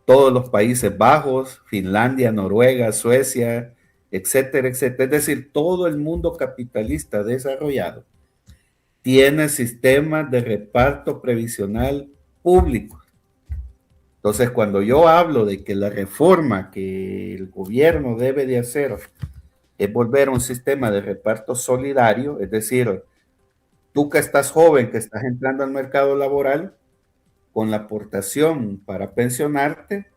todos los Países Bajos, Finlandia, Noruega, Suecia, etcétera, etcétera. Es decir, todo el mundo capitalista desarrollado tiene sistemas de reparto previsional público. Entonces, cuando yo hablo de que la reforma que el gobierno debe de hacer es volver a un sistema de reparto solidario, es decir, tú que estás joven, que estás entrando al mercado laboral, con la aportación para pensionarte,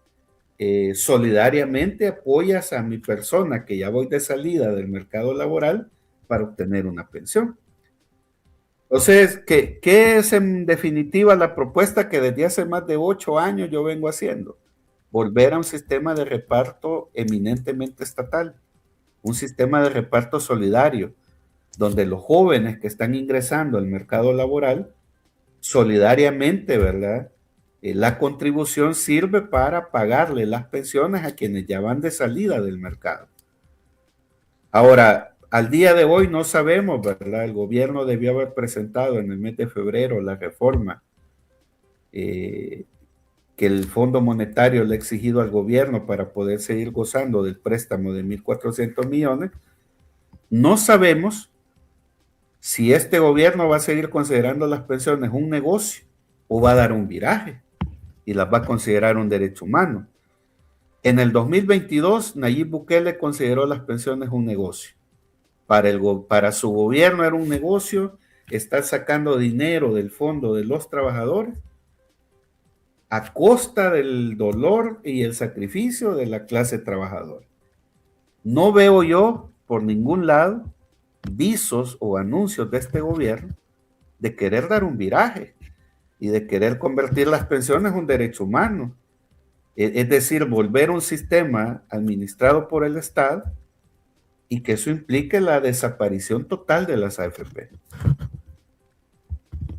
solidariamente apoyas a mi persona que ya voy de salida del mercado laboral para obtener una pensión. Entonces, ¿qué es en definitiva la propuesta que desde hace más de 8 años yo vengo haciendo? Volver a un sistema de reparto eminentemente estatal, un sistema de reparto solidario, donde los jóvenes que están ingresando al mercado laboral, solidariamente, ¿verdad? La contribución sirve para pagarle las pensiones a quienes ya van de salida del mercado. Ahora, al día de hoy no sabemos, ¿verdad? El gobierno debió haber presentado en el mes de febrero la reforma que el Fondo Monetario le ha exigido al gobierno para poder seguir gozando del préstamo de 1.400 millones. No sabemos si este gobierno va a seguir considerando las pensiones un negocio o va a dar un viraje y las va a considerar un derecho humano. En el 2022, Nayib Bukele consideró las pensiones un negocio. Para su gobierno era un negocio estar sacando dinero del fondo de los trabajadores a costa del dolor y el sacrificio de la clase trabajadora. No veo yo por ningún lado visos o anuncios de este gobierno de querer dar un viraje y de querer convertir las pensiones en un derecho humano. Es decir, volver un sistema administrado por el Estado y que eso implique la desaparición total de las AFP.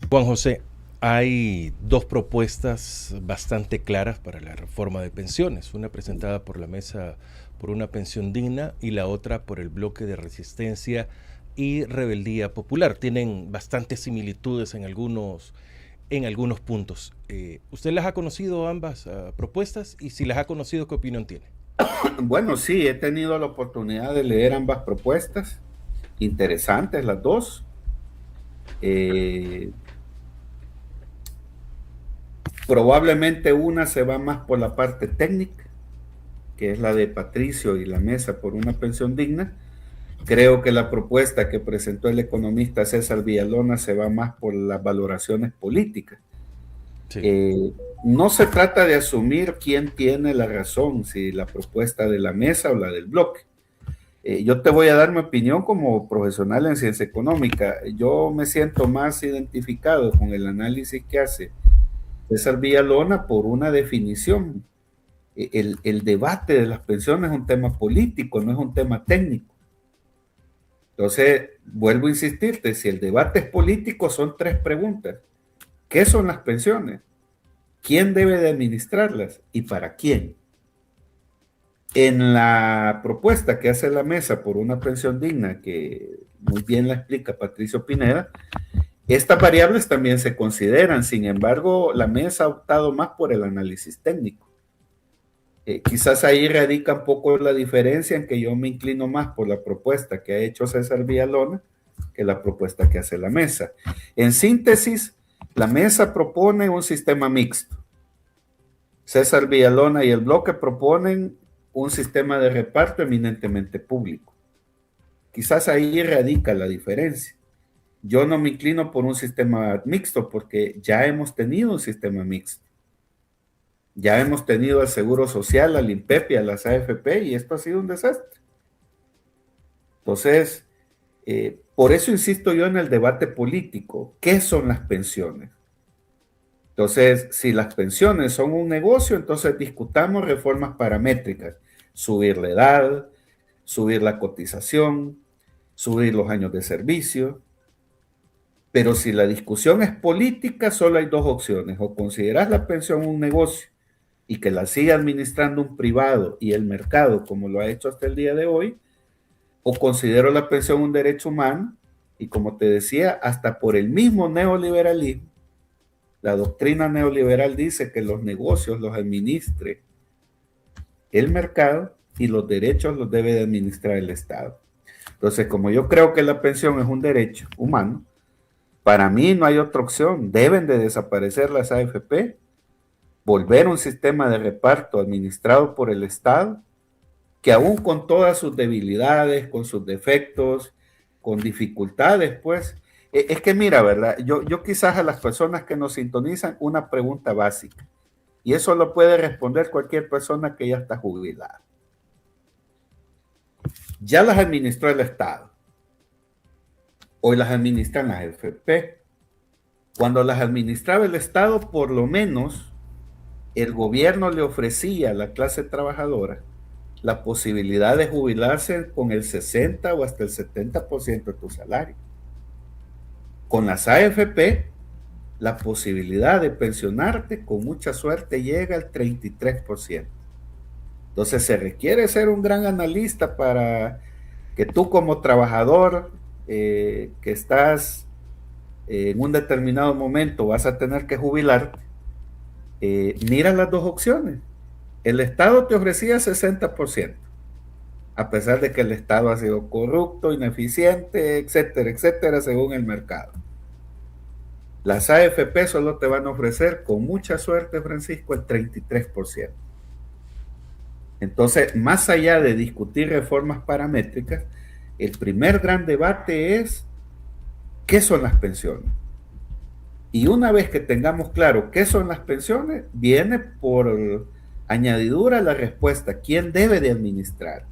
Juan José, hay dos propuestas bastante claras para la reforma de pensiones, una presentada por la Mesa por una Pensión Digna y la otra por el Bloque de Resistencia y Rebeldía Popular. Tienen bastantes similitudes en algunos puntos. ¿Usted las ha conocido ambas propuestas? Y si las ha conocido, ¿qué opinión tiene? Bueno, sí, he tenido la oportunidad de leer ambas propuestas. Interesantes las dos. Probablemente una se va más por la parte técnica, que es la de Patricio y la Mesa por una Pensión Digna. Creo que la propuesta que presentó el economista César Villalona se va más por las valoraciones políticas. Sí. No se trata de asumir quién tiene la razón, si la propuesta de la Mesa o la del bloque. Yo te voy a dar mi opinión como profesional en ciencia económica. Yo me siento más identificado con el análisis que hace César Villalona por una definición. El debate de las pensiones es un tema político, no es un tema técnico. Entonces, vuelvo a insistirte, si el debate es político, son tres preguntas. ¿Qué son las pensiones? ¿Quién debe de administrarlas? ¿Y para quién? En la propuesta que hace la Mesa por una Pensión Digna, que muy bien la explica Patricio Pineda, estas variables también se consideran. Sin embargo, la Mesa ha optado más por el análisis técnico. Quizás ahí radica un poco la diferencia en que yo me inclino más por la propuesta que ha hecho César Villalona que la propuesta que hace la Mesa. En síntesis, la Mesa propone un sistema mixto. César Villalona y el bloque proponen un sistema de reparto eminentemente público. Quizás ahí radica la diferencia. Yo no me inclino por un sistema mixto porque ya hemos tenido un sistema mixto. Ya hemos tenido al Seguro Social, al INPEP y a las AFP y esto ha sido un desastre. Entonces, por eso insisto yo en el debate político. ¿Qué son las pensiones? Entonces, si las pensiones son un negocio, entonces discutamos reformas paramétricas. Subir la edad, subir la cotización, subir los años de servicio. Pero si la discusión es política, solo hay dos opciones. O consideras la pensión un negocio y que la siga administrando un privado y el mercado, como lo ha hecho hasta el día de hoy, o considero la pensión un derecho humano, y como te decía, hasta por el mismo neoliberalismo, la doctrina neoliberal dice que los negocios los administre el mercado y los derechos los debe de administrar el Estado. Entonces, como yo creo que la pensión es un derecho humano, para mí no hay otra opción. Deben de desaparecer las AFP, volver a un sistema de reparto administrado por el Estado, que aún con todas sus debilidades, con sus defectos, con dificultades, pues, es que mira, ¿verdad? Yo quizás a las personas que nos sintonizan, una pregunta básica, y eso lo puede responder cualquier persona que ya está jubilada. Ya las administró el Estado. Hoy las administran las AFP. Cuando las administraba el Estado, por lo menos el gobierno le ofrecía a la clase trabajadora la posibilidad de jubilarse con el 60 o hasta el 70% de tu salario. Con las AFP, la posibilidad de pensionarte con mucha suerte llega al 33%. Entonces se requiere ser un gran analista para que tú como trabajador que estás en un determinado momento vas a tener que jubilarte, mira las dos opciones. El Estado te ofrecía 60%, a pesar de que el Estado ha sido corrupto, ineficiente, etcétera, etcétera, según el mercado. Las AFP solo te van a ofrecer, con mucha suerte, Francisco, el 33%. Entonces, más allá de discutir reformas paramétricas, el primer gran debate es ¿qué son las pensiones? Y una vez que tengamos claro qué son las pensiones, viene por añadidura la respuesta, ¿quién debe de administrar?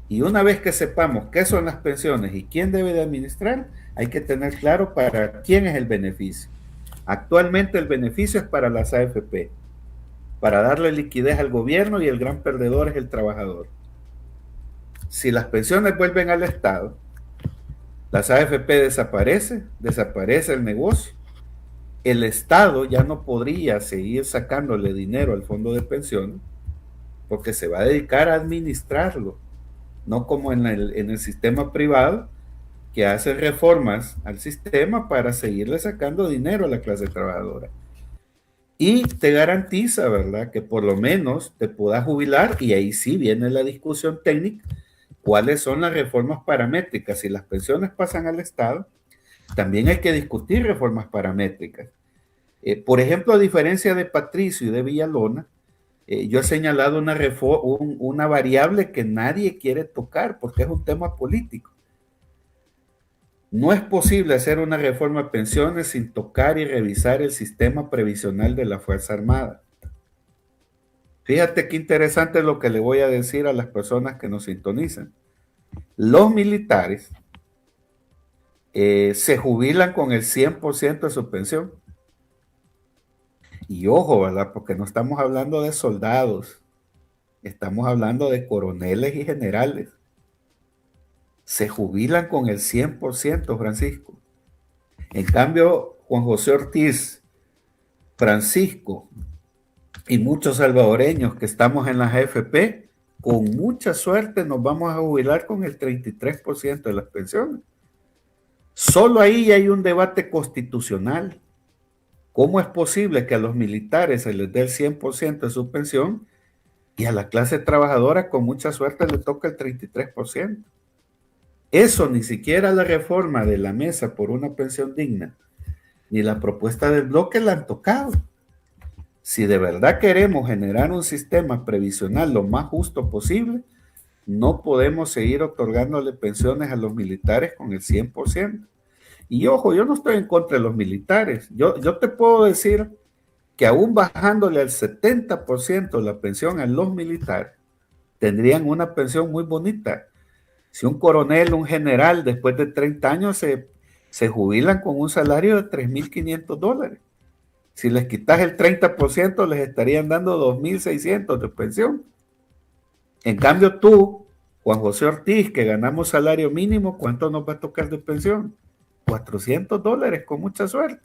Y una vez que sepamos qué son las pensiones y quién debe de administrar, hay que tener claro para quién es el beneficio. Actualmente el beneficio es para las AFP, para darle liquidez al gobierno, y el gran perdedor es el trabajador. Si las pensiones vuelven al Estado, las AFP desaparece el negocio. El Estado ya no podría seguir sacándole dinero al fondo de pensiones porque se va a dedicar a administrarlo, no como en el sistema privado, que hace reformas al sistema para seguirle sacando dinero a la clase trabajadora. Y te garantiza, ¿verdad?, que por lo menos te puedas jubilar, y ahí sí viene la discusión técnica, cuáles son las reformas paramétricas. Si las pensiones pasan al Estado, también hay que discutir reformas paramétricas. Por ejemplo, a diferencia de Patricio y de Villalona, yo he señalado una variable que nadie quiere tocar porque es un tema político. No es posible hacer una reforma de pensiones sin tocar y revisar el sistema previsional de la Fuerza Armada. Fíjate qué interesante lo que le voy a decir a las personas que nos sintonizan. Los militares se jubilan con el 100% de su pensión. Y ojo, ¿verdad? Porque no estamos hablando de soldados, estamos hablando de coroneles y generales. Se jubilan con el 100%, Francisco. En cambio, Juan José Ortiz, Francisco y muchos salvadoreños que estamos en las AFP, con mucha suerte nos vamos a jubilar con el 33% de las pensiones. Solo ahí hay un debate constitucional. ¿Cómo es posible que a los militares se les dé el 100% de su pensión y a la clase trabajadora con mucha suerte le toca el 33%? Eso ni siquiera la reforma de la mesa por una pensión digna, ni la propuesta del bloque la han tocado. Si de verdad queremos generar un sistema previsional lo más justo posible, no podemos seguir otorgándole pensiones a los militares con el 100%. Y ojo, yo no estoy en contra de los militares. Yo te puedo decir que aún bajándole al 70% la pensión a los militares, tendrían una pensión muy bonita. Si un coronel, un general, después de 30 años se jubilan con un salario de $3,500. Si les quitas el 30%, les estarían dando $2,600 de pensión. En cambio tú, Juan José Ortiz, que ganamos salario mínimo, ¿cuánto nos va a tocar de pensión? $400 con mucha suerte.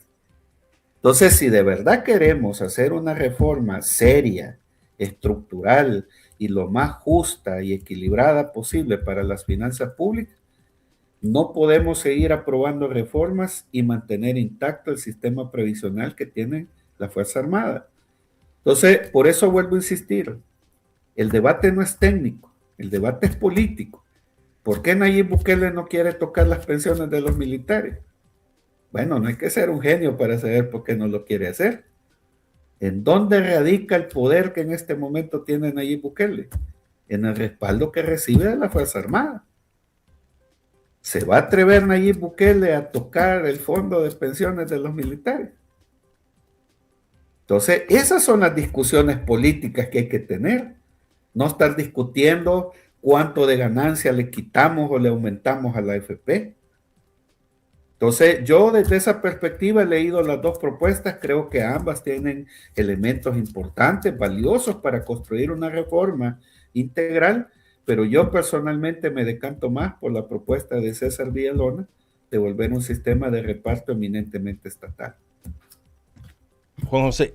Entonces, si de verdad queremos hacer una reforma seria, estructural y lo más justa y equilibrada posible para las finanzas públicas, no podemos seguir aprobando reformas y mantener intacto el sistema previsional que tiene la Fuerza Armada. Entonces, por eso vuelvo a insistir, el debate no es técnico, el debate es político. ¿Por qué Nayib Bukele no quiere tocar las pensiones de los militares? Bueno, no hay que ser un genio para saber por qué no lo quiere hacer. ¿En dónde radica el poder que en este momento tiene Nayib Bukele? En el respaldo que recibe de la Fuerza Armada. ¿Se va a atrever Nayib Bukele a tocar el fondo de pensiones de los militares? Entonces, esas son las discusiones políticas que hay que tener. No estar discutiendo cuánto de ganancia le quitamos o le aumentamos a la AFP. Entonces, yo desde esa perspectiva he leído las dos propuestas, creo que ambas tienen elementos importantes, valiosos para construir una reforma integral, pero yo personalmente me decanto más por la propuesta de César Villalona de volver un sistema de reparto eminentemente estatal. Juan José,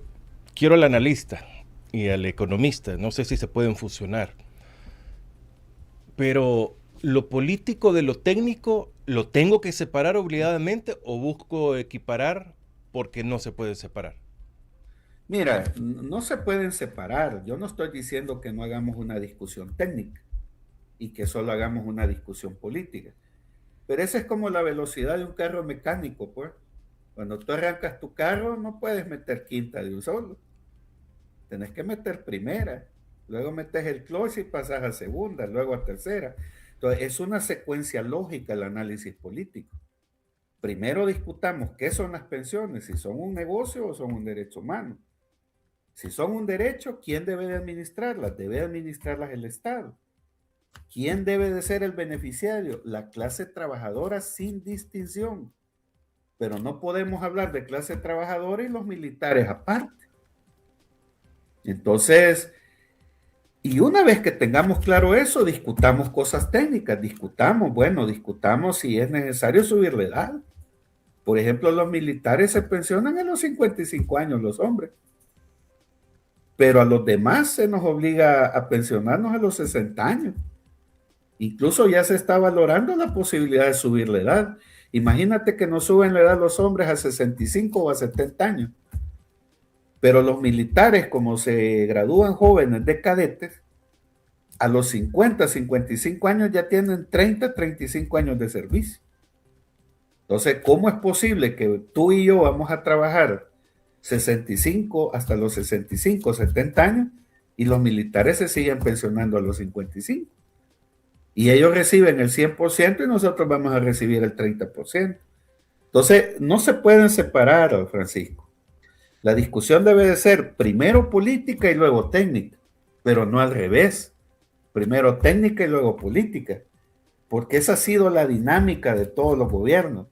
quiero al analista y al economista, no sé si se pueden fusionar, pero lo político de lo técnico, ¿lo tengo que separar obligadamente o busco equiparar porque no se puede separar? Mira, no se pueden separar. Yo no estoy diciendo que no hagamos una discusión técnica y que solo hagamos una discusión política. Pero esa es como la velocidad de un carro mecánico, pues. Cuando tú arrancas tu carro, no puedes meter quinta de un solo. Tenés que meter primera, luego metes el clutch y pasas a segunda, luego a tercera. Entonces, es una secuencia lógica el análisis político. Primero discutamos qué son las pensiones, si son un negocio o son un derecho humano. Si son un derecho, ¿quién debe de administrarlas? Debe administrarlas el Estado. ¿Quién debe de ser el beneficiario? La clase trabajadora sin distinción. Pero no podemos hablar de clase trabajadora y los militares aparte. Entonces, y una vez que tengamos claro eso, discutamos cosas técnicas, discutamos si es necesario subir la edad. Por ejemplo, los militares se pensionan a los 55 años, los hombres. Pero a los demás se nos obliga a pensionarnos a los 60 años. Incluso ya se está valorando la posibilidad de subir la edad. Imagínate que no suben la edad los hombres a 65 o a 70 años. Pero los militares, como se gradúan jóvenes de cadetes, a los 50, 55 años ya tienen 30, 35 años de servicio. Entonces, ¿cómo es posible que tú y yo vamos a trabajar 65 hasta los 65, 70 años y los militares se siguen pensionando a los 55? Y ellos reciben el 100% y nosotros vamos a recibir el 30%. Entonces, no se pueden separar, Francisco. La discusión debe de ser primero política y luego técnica, pero no al revés. Primero técnica y luego política, porque esa ha sido la dinámica de todos los gobiernos.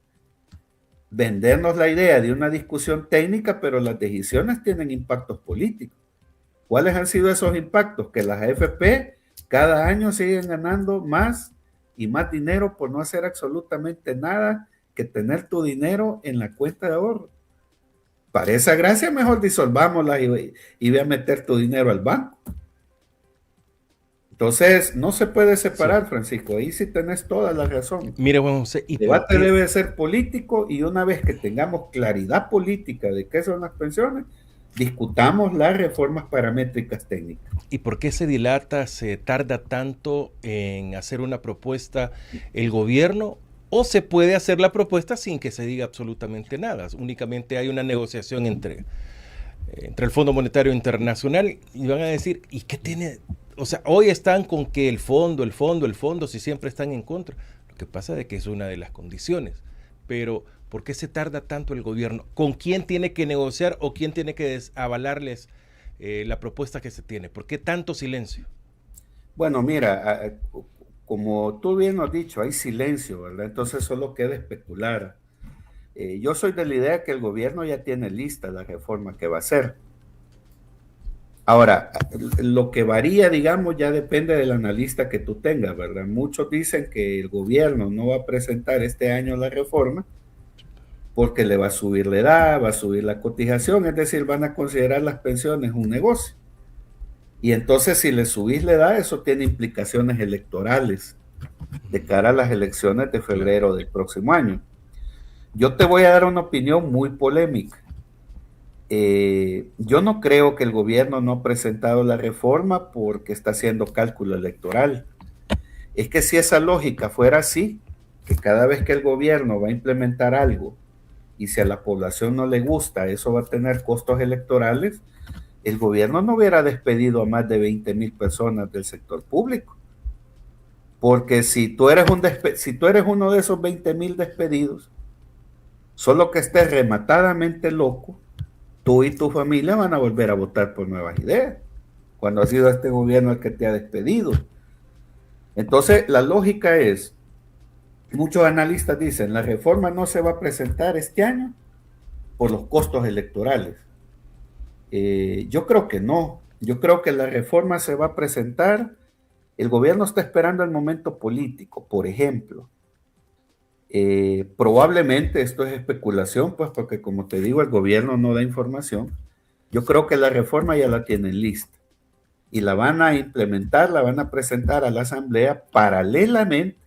Vendernos la idea de una discusión técnica, pero las decisiones tienen impactos políticos. ¿Cuáles han sido esos impactos? Que las AFP cada año siguen ganando más y más dinero por no hacer absolutamente nada que tener tu dinero en la cuenta de ahorro. Para esa gracia, mejor disolvámosla y ve a meter tu dinero al banco. Entonces, no se puede separar, sí. Francisco, ahí sí tenés toda la razón. Mire, Juan José, el debate debe ser político y una vez que tengamos claridad política de qué son las pensiones, discutamos las reformas paramétricas técnicas. ¿Y por qué se dilata, se tarda tanto en hacer una propuesta el gobierno? ¿O se puede hacer la propuesta sin que se diga absolutamente nada? Únicamente hay una negociación entre el Fondo Monetario Internacional y van a decir, ¿y qué tiene? O sea, hoy están con que el fondo, si siempre están en contra. Lo que pasa es que es una de las condiciones. Pero, ¿por qué se tarda tanto el gobierno? ¿Con quién tiene que negociar o quién tiene que avalarles la propuesta que se tiene? ¿Por qué tanto silencio? Bueno, mira, como tú bien has dicho, hay silencio, ¿verdad? Entonces solo queda especular. Yo soy de la idea que el gobierno ya tiene lista la reforma que va a hacer. Ahora, lo que varía, digamos, ya depende del analista que tú tengas, ¿verdad? Muchos dicen que el gobierno no va a presentar este año la reforma porque le va a subir la edad, va a subir la cotización, es decir, van a considerar las pensiones un negocio. Y entonces si le subís la edad, eso tiene implicaciones electorales de cara a las elecciones de febrero del próximo año. Yo te voy a dar una opinión muy polémica. Yo no creo que el gobierno no ha presentado la reforma porque está haciendo cálculo electoral. Es que si esa lógica fuera así, que cada vez que el gobierno va a implementar algo y si a la población no le gusta, eso va a tener costos electorales, el gobierno no hubiera despedido a más de 20,000 personas del sector público. Porque si tú eres uno de esos 20,000 despedidos, solo que estés rematadamente loco, tú y tu familia van a volver a votar por nuevas ideas, cuando ha sido este gobierno el que te ha despedido. Entonces, la lógica es, muchos analistas dicen, la reforma no se va a presentar este año por los costos electorales. Yo creo que no. Yo creo que la reforma se va a presentar. El gobierno está esperando el momento político, por ejemplo. Probablemente esto es especulación, pues porque como te digo, el gobierno no da información. Yo creo que la reforma ya la tienen lista y la van a implementar, la van a presentar a la Asamblea paralelamente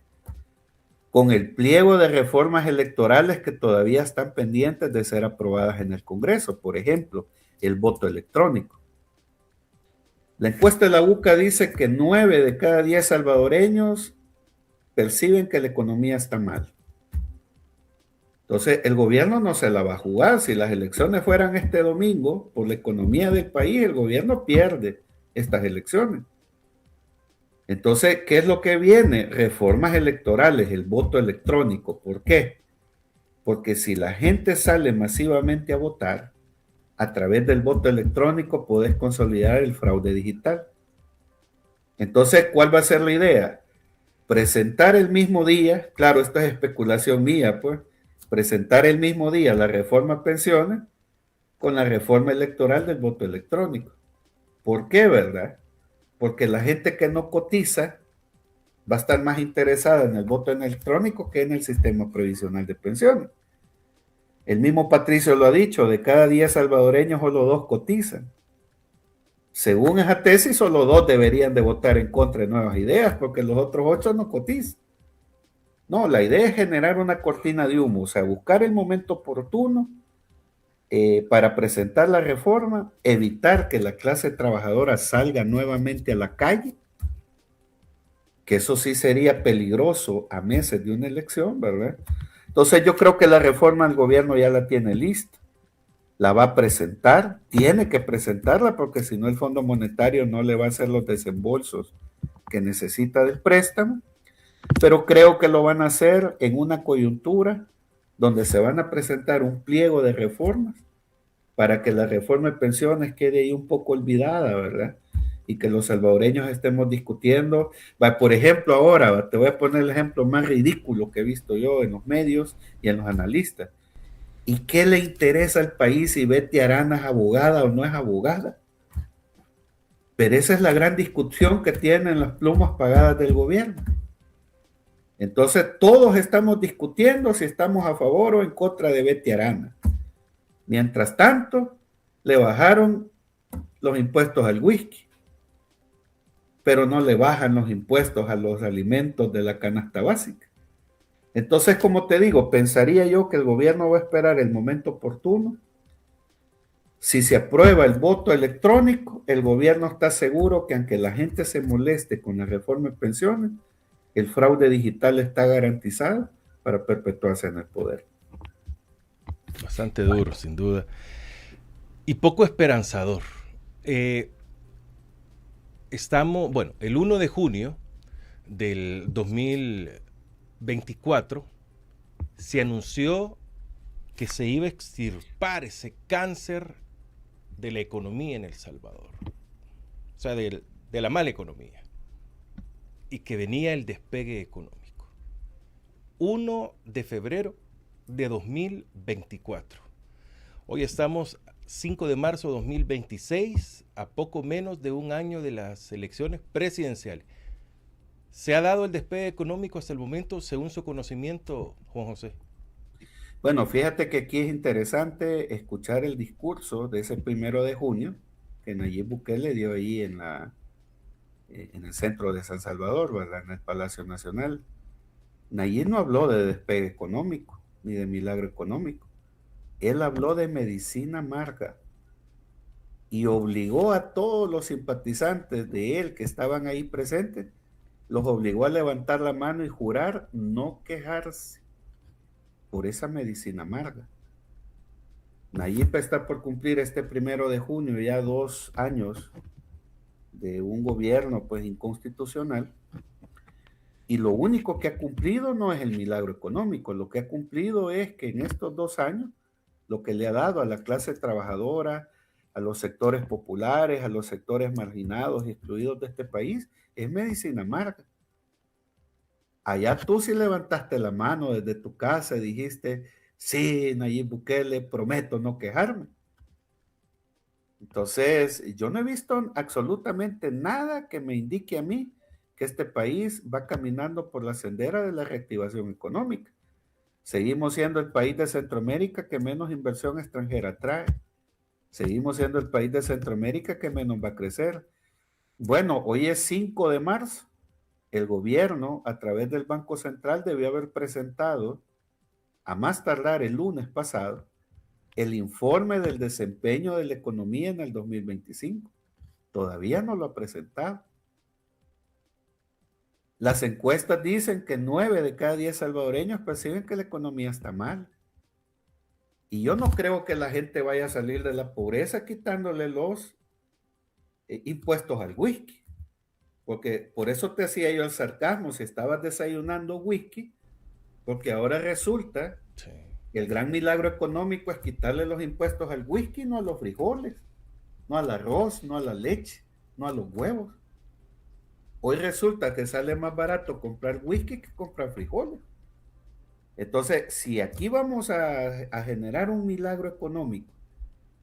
con el pliego de reformas electorales que todavía están pendientes de ser aprobadas en el Congreso. Por ejemplo, el voto electrónico. La encuesta de la UCA dice que 9 de cada 10 salvadoreños perciben que la economía está mal. Entonces, el gobierno no se la va a jugar. Si las elecciones fueran este domingo, por la economía del país, el gobierno pierde estas elecciones. Entonces, ¿qué es lo que viene? Reformas electorales, el voto electrónico. ¿Por qué? Porque si la gente sale masivamente a votar, a través del voto electrónico podés consolidar el fraude digital. Entonces, ¿cuál va a ser la idea? presentar el mismo día, claro, esto es especulación mía, pues, presentar el mismo día la reforma a pensiones con la reforma electoral del voto electrónico. ¿Por qué, verdad? Porque la gente que no cotiza va a estar más interesada en el voto electrónico que en el sistema previsional de pensiones. El mismo Patricio lo ha dicho, de cada 10 salvadoreños solo 2 cotizan. Según esa tesis, solo 2 deberían de votar en contra de nuevas ideas, porque los otros 8 no cotizan. No, la idea es generar una cortina de humo, o sea, buscar el momento oportuno para presentar la reforma, evitar que la clase trabajadora salga nuevamente a la calle, que eso sí sería peligroso a meses de una elección, ¿verdad? Entonces yo creo que la reforma el gobierno ya la tiene lista, la va a presentar, tiene que presentarla porque si no el Fondo Monetario no le va a hacer los desembolsos que necesita del préstamo, pero creo que lo van a hacer en una coyuntura donde se van a presentar un pliego de reformas para que la reforma de pensiones quede ahí un poco olvidada, ¿verdad? Y que los salvadoreños estemos discutiendo. Por ejemplo, ahora, te voy a poner el ejemplo más ridículo que he visto yo en los medios y en los analistas. ¿Y qué le interesa al país si Betty Arana es abogada o no es abogada? Pero esa es la gran discusión que tienen las plumas pagadas del gobierno. Entonces, todos estamos discutiendo si estamos a favor o en contra de Betty Arana. Mientras tanto, le bajaron los impuestos al whisky, pero no le bajan los impuestos a los alimentos de la canasta básica. Entonces, como te digo, pensaría yo que el gobierno va a esperar el momento oportuno. Si se aprueba el voto electrónico, el gobierno está seguro que aunque la gente se moleste con la reforma de pensiones, el fraude digital está garantizado para perpetuarse en el poder. Bastante duro, sin duda. Y poco esperanzador. Estamos, bueno, el 1 de junio del 2024 se anunció que se iba a extirpar ese cáncer de la economía en El Salvador. O sea, de la mala economía. Y que venía el despegue económico. 1 de febrero de 2024. Hoy estamos 5 de marzo de 2026, a poco menos de un año de las elecciones presidenciales. ¿Se ha dado el despegue económico hasta el momento, según su conocimiento, Juan José? Bueno, fíjate que aquí es interesante escuchar el discurso de ese 1 de junio que Nayib Bukele dio ahí en el centro de San Salvador, ¿verdad? En el Palacio Nacional. Nayib no habló de despegue económico ni de milagro económico. Él habló de medicina amarga y obligó a todos los simpatizantes de él que estaban ahí presentes, los obligó a levantar la mano y jurar no quejarse por esa medicina amarga. Nayib está por cumplir este 1 de junio ya 2 años de un gobierno pues inconstitucional, y lo único que ha cumplido no es el milagro económico, lo que ha cumplido es que en estos 2 años lo que le ha dado a la clase trabajadora, a los sectores populares, a los sectores marginados y excluidos de este país, es medicina amarga. Allá tú sí levantaste la mano desde tu casa y dijiste, sí, Nayib Bukele, prometo no quejarme. Entonces, yo no he visto absolutamente nada que me indique a mí que este país va caminando por la sendera de la reactivación económica. Seguimos siendo el país de Centroamérica que menos inversión extranjera trae. Seguimos siendo el país de Centroamérica que menos va a crecer. Bueno, hoy es 5 de marzo. El gobierno, a través del Banco Central, debió haber presentado, a más tardar el lunes pasado, el informe del desempeño de la economía en el 2025. Todavía no lo ha presentado. Las encuestas dicen que 9 de cada 10 salvadoreños perciben que la economía está mal. Y yo no creo que la gente vaya a salir de la pobreza quitándole los impuestos al whisky. Porque por eso te hacía yo el sarcasmo si estabas desayunando whisky, porque ahora resulta que el gran milagro económico es quitarle los impuestos al whisky, no a los frijoles, no al arroz, no a la leche, no a los huevos. Hoy resulta que sale más barato comprar whisky que comprar frijoles. Entonces, si aquí vamos a generar un milagro económico,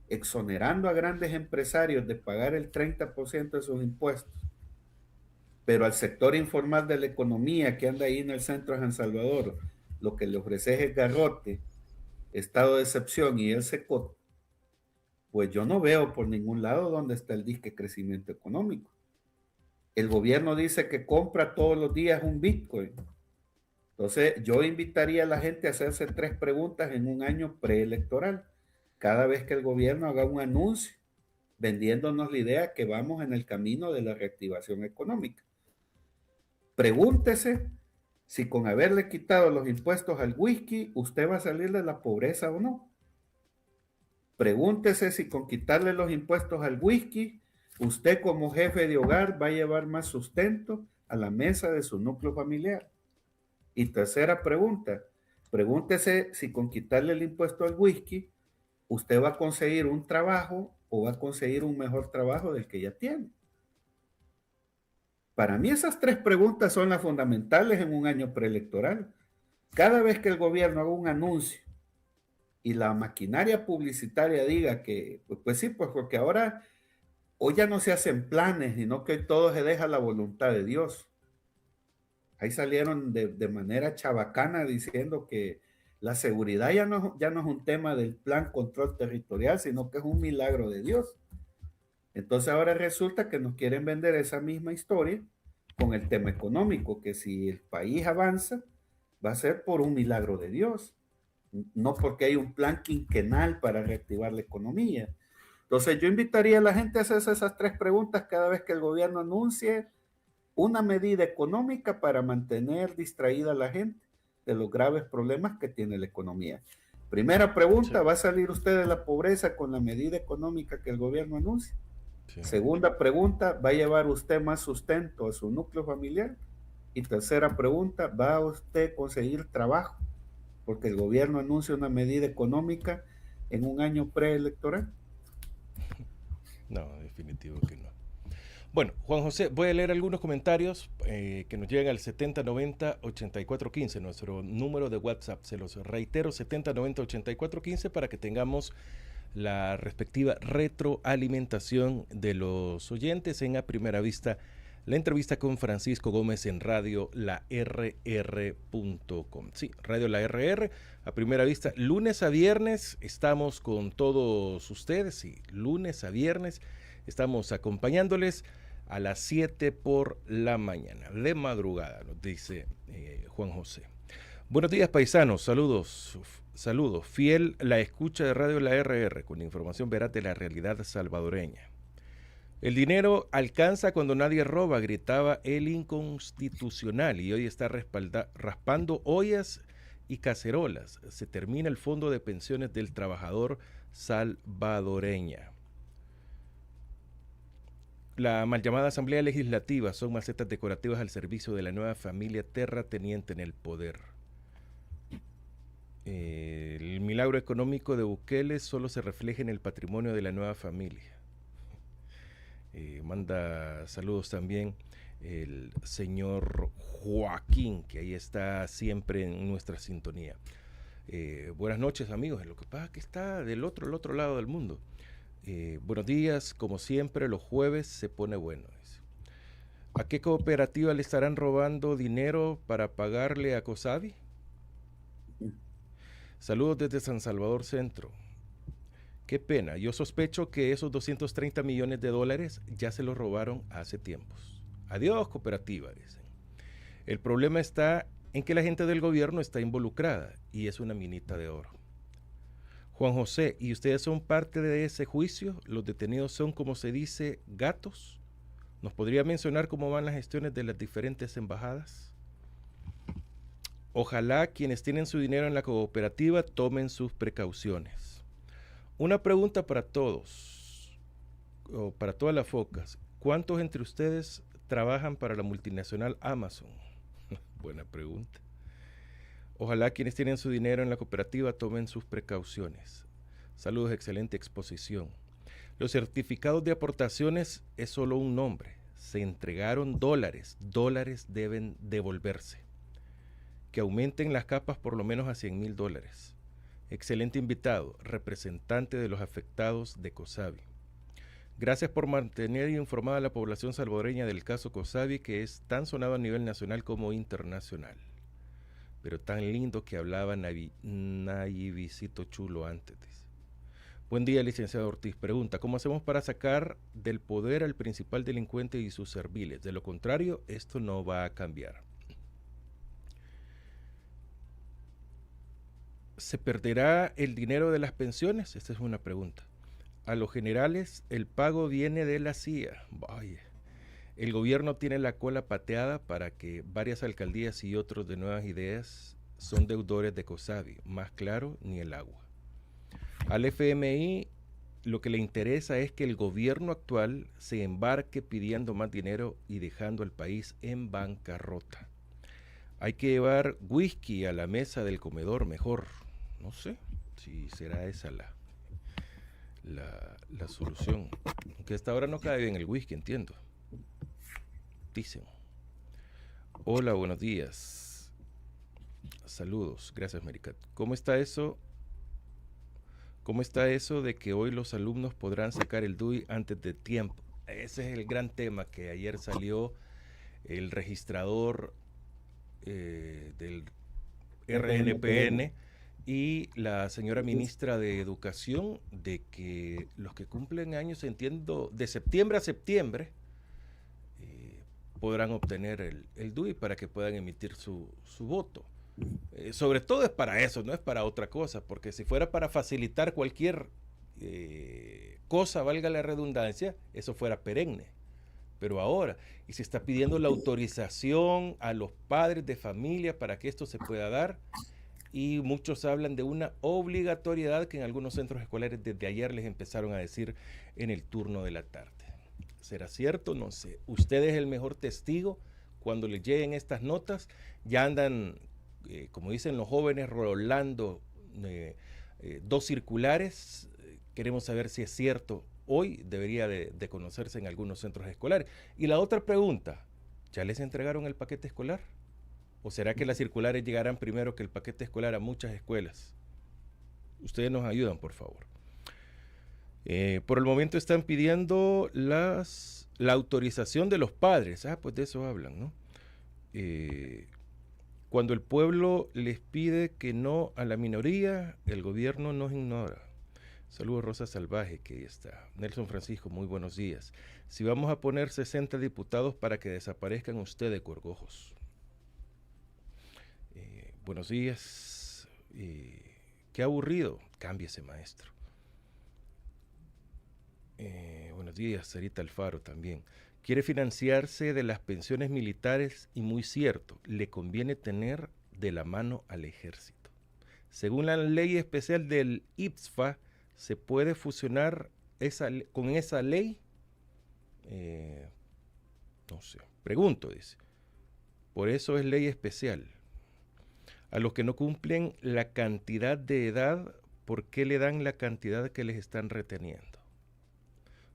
exonerando a grandes empresarios de pagar el 30% de sus impuestos, pero al sector informal de la economía que anda ahí en el centro de San Salvador, lo que le ofrece es garrote, estado de excepción y el secot, pues yo no veo por ningún lado dónde está el disque crecimiento económico. El gobierno dice que compra todos los días un Bitcoin. Entonces, yo invitaría a la gente a hacerse 3 preguntas en un año preelectoral. Cada vez que el gobierno haga un anuncio vendiéndonos la idea que vamos en el camino de la reactivación económica. Pregúntese si con haberle quitado los impuestos al whisky, usted va a salir de la pobreza o no. Pregúntese si con quitarle los impuestos al whisky, usted como jefe de hogar va a llevar más sustento a la mesa de su núcleo familiar. Y tercera pregunta, pregúntese si con quitarle el impuesto al whisky, usted va a conseguir un trabajo o va a conseguir un mejor trabajo del que ya tiene. Para mí esas 3 preguntas son las fundamentales en un año preelectoral. Cada vez que el gobierno haga un anuncio y la maquinaria publicitaria diga que, pues sí, pues porque ahora hoy ya no se hacen planes, sino que todo se deja a la voluntad de Dios. Ahí salieron de manera chabacana diciendo que la seguridad ya no es un tema del plan control territorial, sino que es un milagro de Dios. Entonces ahora resulta que nos quieren vender esa misma historia con el tema económico, que si el país avanza, va a ser por un milagro de Dios, no porque hay un plan quinquenal para reactivar la economía. Entonces yo invitaría a la gente a hacerse esas 3 preguntas cada vez que el gobierno anuncie una medida económica para mantener distraída a la gente de los graves problemas que tiene la economía. Primera pregunta, sí. ¿Va a salir usted de la pobreza con la medida económica que el gobierno anuncia? Sí. Segunda pregunta, ¿va a llevar usted más sustento a su núcleo familiar? Y tercera pregunta, ¿va a usted conseguir trabajo? Porque el gobierno anuncia una medida económica en un año preelectoral. No, definitivo que no. Bueno, Juan José, voy a leer algunos comentarios que nos llegan al 7090-8415, nuestro número de WhatsApp. Se los reitero, 7090-8415, para que tengamos la respectiva retroalimentación de los oyentes en A Primera Vista, la entrevista con Francisco Gómez en Radio La RR.com. Sí, Radio La RR, A Primera Vista, lunes a viernes estamos con todos ustedes, sí, lunes a viernes estamos acompañándoles a las 7 por la mañana, de madrugada, nos dice Juan José. Buenos días, paisanos, saludos, fiel la escucha de Radio La RR, con información veraz de la realidad salvadoreña. El dinero alcanza cuando nadie roba, gritaba el inconstitucional, y hoy está raspando ollas y cacerolas. Se termina el fondo de pensiones del trabajador salvadoreña. La mal llamada Asamblea Legislativa son macetas decorativas al servicio de la nueva familia terrateniente en el poder. El milagro económico de Bukele solo se refleja en el patrimonio de la nueva familia. Manda saludos también el señor Joaquín, que ahí está siempre en nuestra sintonía. Buenas noches, amigos. Lo que pasa es que está del otro lado del mundo. Buenos días, como siempre, los jueves se pone bueno. ¿A qué cooperativa le estarán robando dinero para pagarle a COSAVI? Saludos desde San Salvador Centro. Qué pena, yo sospecho que esos 230 millones de dólares ya se los robaron hace tiempos. Adiós, cooperativa, dicen. El problema está en que la gente del gobierno está involucrada y es una minita de oro. Juan José, ¿y ustedes son parte de ese juicio? ¿Los detenidos son, como se dice, gatos? ¿Nos podría mencionar cómo van las gestiones de las diferentes embajadas? Ojalá quienes tienen su dinero en la cooperativa tomen sus precauciones. Una pregunta para todos, o para todas las focas. ¿Cuántos entre ustedes trabajan para la multinacional Amazon? Buena pregunta. Ojalá quienes tienen su dinero en la cooperativa tomen sus precauciones. Saludos, excelente exposición. Los certificados de aportaciones es solo un nombre. Se entregaron dólares deben devolverse. Que aumenten las capas por lo menos a $100,000. Excelente invitado, representante de los afectados de COSAVI. Gracias por mantener informada a la población salvadoreña del caso COSAVI, que es tan sonado a nivel nacional como internacional. Pero tan lindo que hablaba Nayibicito Chulo antes. Buen día, licenciado Ortiz. Pregunta, ¿cómo hacemos para sacar del poder al principal delincuente y sus serviles? De lo contrario, esto no va a cambiar. ¿Se perderá el dinero de las pensiones? Esta es una pregunta. A los generales, el pago viene de la CIA. Vaya. El gobierno tiene la cola pateada para que varias alcaldías y otros de Nuevas Ideas son deudores de COSAVI. Más claro, ni el agua. Al FMI lo que le interesa es que el gobierno actual se embarque pidiendo más dinero y dejando al país en bancarrota. Hay que llevar whisky a la mesa del comedor mejor. No sé si será esa la solución. Aunque hasta ahora no cae bien el whisky, entiendo. Dicen. Hola, buenos días. Saludos. Gracias, Maricat. ¿Cómo está eso? ¿Cómo está eso de que hoy los alumnos podrán sacar el DUI antes de tiempo? Ese es el gran tema que ayer salió el registrador del RNPN y la señora ministra de Educación, de que los que cumplen años, entiendo, de septiembre a septiembre, podrán obtener el DUI para que puedan emitir su voto. Sobre todo es para eso, no es para otra cosa, porque si fuera para facilitar cualquier cosa, valga la redundancia, eso fuera perenne. Pero ahora, y se está pidiendo la autorización a los padres de familia para que esto se pueda dar, y muchos hablan de una obligatoriedad que en algunos centros escolares desde ayer les empezaron a decir en el turno de la tarde. ¿Será cierto? No sé. Usted es el mejor testigo. Cuando les lleguen estas notas, ya andan, como dicen los jóvenes, rolando 2 circulares. Queremos saber si es cierto. Hoy debería de conocerse en algunos centros escolares. Y la otra pregunta, ¿ya les entregaron el paquete escolar? ¿O será que las circulares llegarán primero que el paquete escolar a muchas escuelas? Ustedes nos ayudan, por favor. Por el momento están pidiendo la autorización de los padres. Pues de eso hablan, ¿no? Cuando el pueblo les pide que no a la minoría, el gobierno nos ignora. Saludos, Rosa Salvaje, que ahí está. Nelson Francisco, muy buenos días. Si vamos a poner 60 diputados para que desaparezcan ustedes, Gorgojos. Buenos días. Qué aburrido. Cámbiese, maestro. Buenos días, Sarita Alfaro también. Quiere financiarse de las pensiones militares y muy cierto, le conviene tener de la mano al ejército. Según la ley especial del IPSFA, ¿se puede fusionar con esa ley? No sé, pregunto, dice. Por eso es ley especial. A los que no cumplen la cantidad de edad, ¿por qué le dan la cantidad que les están reteniendo?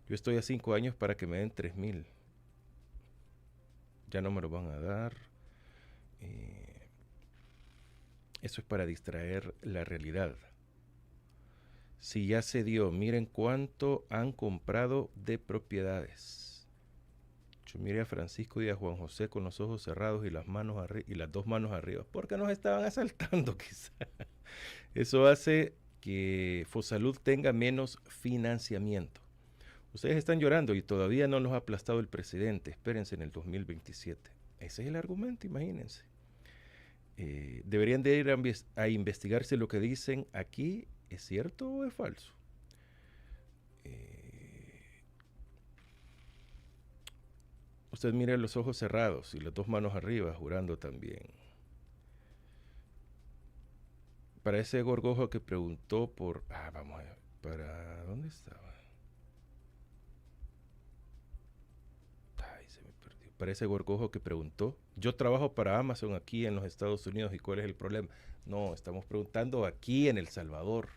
Yo estoy a 5 años para que me den 3,000. Ya no me lo van a dar. Eso es para distraer la realidad. Si ya se dio, miren cuánto han comprado de propiedades. Yo miré a Francisco y a Juan José con los ojos cerrados y las manos y las 2 manos arriba, porque nos estaban asaltando quizá. Eso hace que Fosalud tenga menos financiamiento. Ustedes están llorando y todavía no los ha aplastado el presidente. Espérense en el 2027. Ese es el argumento, imagínense. Deberían de ir a investigar si lo que dicen aquí es cierto o es falso. Usted mire los ojos cerrados y las 2 manos arriba, jurando también. Para ese gorgojo que preguntó por... vamos a ver. ¿Para dónde estaba? Se me perdió. Para ese gorgojo que preguntó. Yo trabajo para Amazon aquí en los Estados Unidos y ¿cuál es el problema? No, estamos preguntando aquí en El Salvador.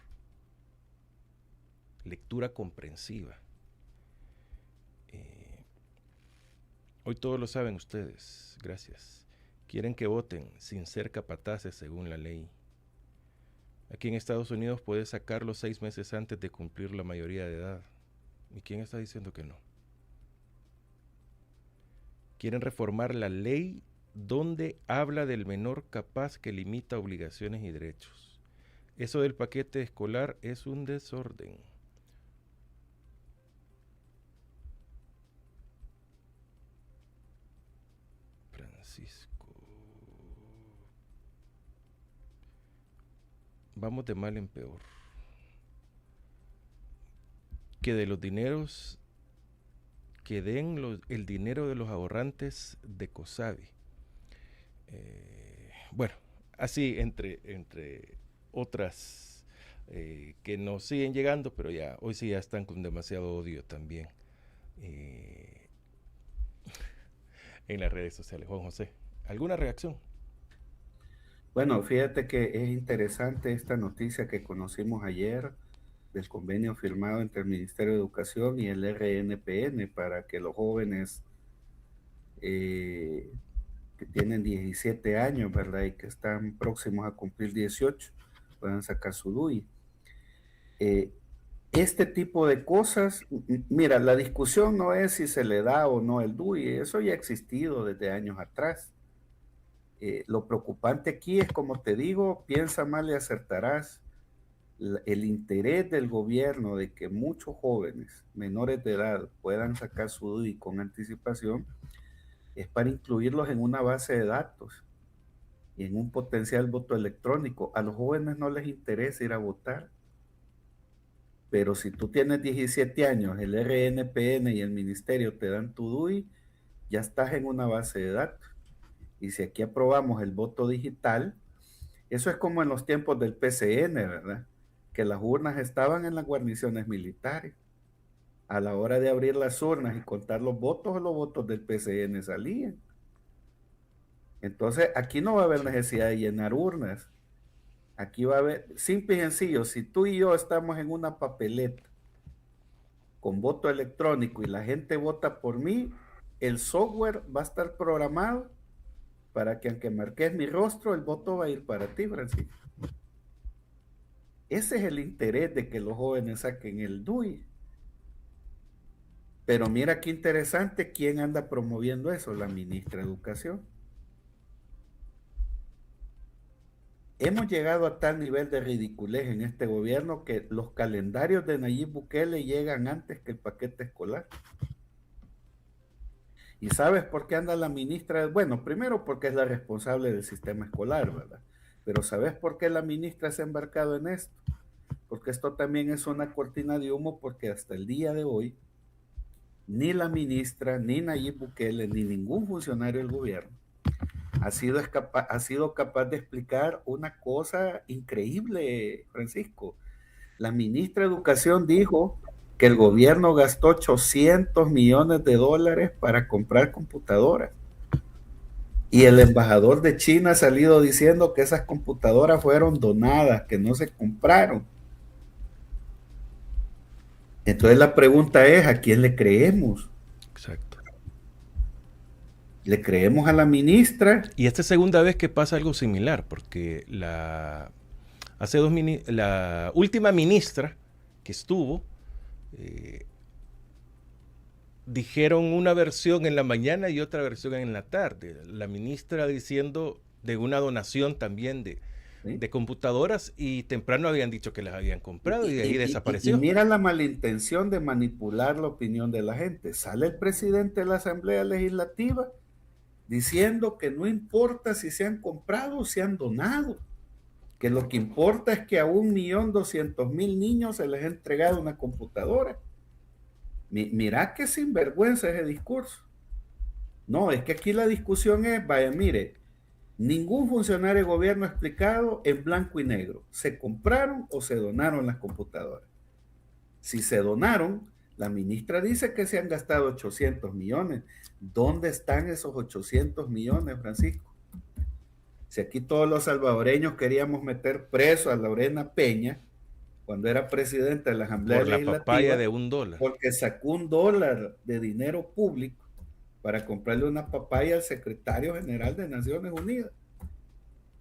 Lectura comprensiva. Hoy todos lo saben ustedes. Gracias. Quieren que voten sin ser capataces según la ley. Aquí en Estados Unidos puedes sacarlo 6 meses antes de cumplir la mayoría de edad. ¿Y quién está diciendo que no? Quieren reformar la ley donde habla del menor capaz que limita obligaciones y derechos. Eso del paquete escolar es un desorden. Francisco. Vamos de mal en peor. Que de los dineros, que den el dinero de los ahorrantes de COSAVI. Bueno, así entre otras que nos siguen llegando, pero ya hoy sí ya están con demasiado odio también en las redes sociales. Juan José, ¿alguna reacción? Bueno, fíjate que es interesante esta noticia que conocimos ayer del convenio firmado entre el Ministerio de Educación y el RNPN para que los jóvenes que tienen 17 años, ¿verdad? Y que están próximos a cumplir 18, puedan sacar su DUI. Este tipo de cosas, mira, la discusión no es si se le da o no el DUI, eso ya ha existido desde años atrás. Lo preocupante aquí es, como te digo, piensa mal y acertarás. El interés del gobierno de que muchos jóvenes menores de edad puedan sacar su DUI con anticipación es para incluirlos en una base de datos y en un potencial voto electrónico. A los jóvenes no les interesa ir a votar, pero si tú tienes 17 años, el RNPN y el ministerio te dan tu DUI, ya estás en una base de datos. Y si aquí aprobamos el voto digital, eso es como en los tiempos del PCN, ¿verdad? Que las urnas estaban en las guarniciones militares. A la hora de abrir las urnas y contar los votos del PCN salían. Entonces, aquí no va a haber necesidad de llenar urnas. Aquí va a haber, simple y sencillo, si tú y yo estamos en una papeleta con voto electrónico y la gente vota por mí, el software va a estar programado para que aunque marques mi rostro, el voto va a ir para ti, Francisco. Ese es el interés de que los jóvenes saquen el DUI. Pero mira qué interesante, ¿quién anda promoviendo eso? La ministra de Educación. Hemos llegado a tal nivel de ridiculez en este gobierno que los calendarios de Nayib Bukele llegan antes que el paquete escolar. ¿Y sabes por qué anda la ministra? Bueno, primero porque es la responsable del sistema escolar, ¿verdad? Pero ¿sabes por qué la ministra se ha embarcado en esto? Porque esto también es una cortina de humo, porque hasta el día de hoy ni la ministra, ni Nayib Bukele, ni ningún funcionario del gobierno ha sido capaz de explicar una cosa increíble, Francisco. La ministra de Educación dijo que el gobierno gastó 800 millones de dólares para comprar computadoras. Y el embajador de China ha salido diciendo que esas computadoras fueron donadas, que no se compraron. Entonces la pregunta es, ¿a quién le creemos? Exacto. ¿Le creemos a la ministra? Y esta es segunda vez que pasa algo similar, porque la última ministra que estuvo, dijeron una versión en la mañana y otra versión en la tarde. La ministra diciendo de una donación también de computadoras, y temprano habían dicho que las habían comprado y de ahí desapareció. Y mira la malintención de manipular la opinión de la gente. Sale el presidente de la Asamblea Legislativa diciendo que no importa si se han comprado o se han donado, que lo que importa es que a 1.200.000 niños se les ha entregado una computadora. Mira qué sinvergüenza ese discurso. No, es que aquí la discusión es, vaya, mire, ningún funcionario de gobierno ha explicado en blanco y negro, ¿se compraron o se donaron las computadoras? Si se donaron, la ministra dice que se han gastado 800 millones. ¿Dónde están esos 800 millones, Francisco? Si aquí todos los salvadoreños queríamos meter preso a Lorena Peña cuando era presidenta de la Asamblea Legislativa. Por la papaya de $1. Porque sacó $1 de dinero público para comprarle una papaya al secretario general de Naciones Unidas.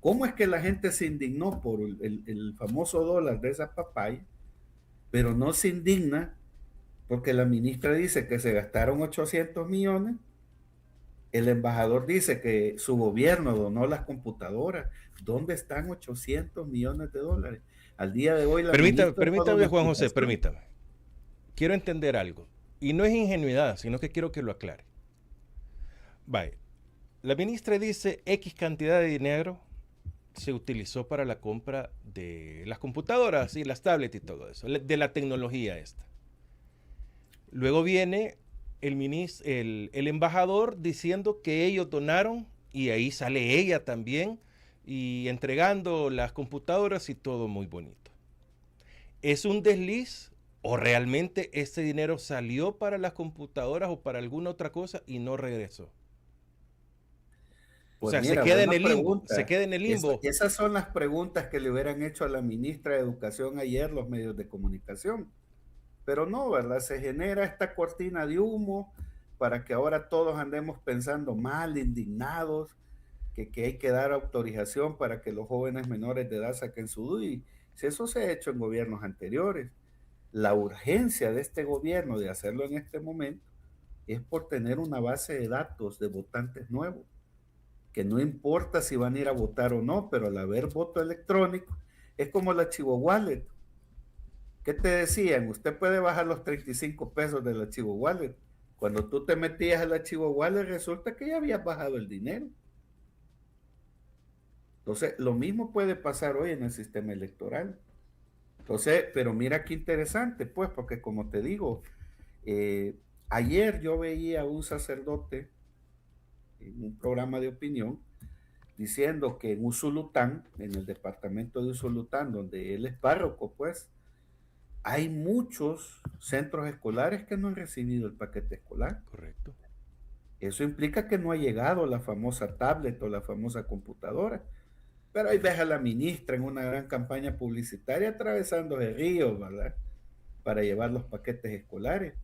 ¿Cómo es que la gente se indignó por el famoso dólar de esa papaya, pero no se indigna porque la ministra dice que se gastaron 800 millones? El embajador dice que su gobierno donó las computadoras. ¿Dónde están 800 millones de dólares? Al día de hoy... Permítame, Juan José, permítame. Quiero entender algo. Y no es ingenuidad, sino que quiero que lo aclare. Vaya, la ministra dice X cantidad de dinero se utilizó para la compra de las computadoras y las tablets y todo eso, de la tecnología esta. Luego viene el embajador diciendo que ellos donaron, y ahí sale ella también, y entregando las computadoras y todo muy bonito. ¿Es un desliz o realmente ese dinero salió para las computadoras o para alguna otra cosa y no regresó? Pues o sea, mira, se queda en el limbo. Esas son las preguntas que le hubieran hecho a la ministra de Educación ayer los medios de comunicación. Pero no, ¿verdad? Se genera esta cortina de humo para que ahora todos andemos pensando mal, indignados, que hay que dar autorización para que los jóvenes menores de edad saquen su DUI. Si eso se ha hecho en gobiernos anteriores, la urgencia de este gobierno de hacerlo en este momento es por tener una base de datos de votantes nuevos, que no importa si van a ir a votar o no, pero al haber voto electrónico, es como la Chivo Wallet. ¿Qué te decían? Usted puede bajar los 35 pesos del archivo wallet. Cuando tú te metías al archivo wallet, resulta que ya habías bajado el dinero. Entonces, lo mismo puede pasar hoy en el sistema electoral. Entonces, pero mira qué interesante, pues, porque como te digo, ayer yo veía a un sacerdote en un programa de opinión diciendo que en Usulután, en el departamento de Usulután, donde él es párroco, pues, hay muchos centros escolares que no han recibido el paquete escolar. Correcto. Eso implica que no ha llegado la famosa tablet o la famosa computadora. Pero ahí ves a la ministra en una gran campaña publicitaria atravesando el río, ¿verdad? Para llevar los paquetes escolares.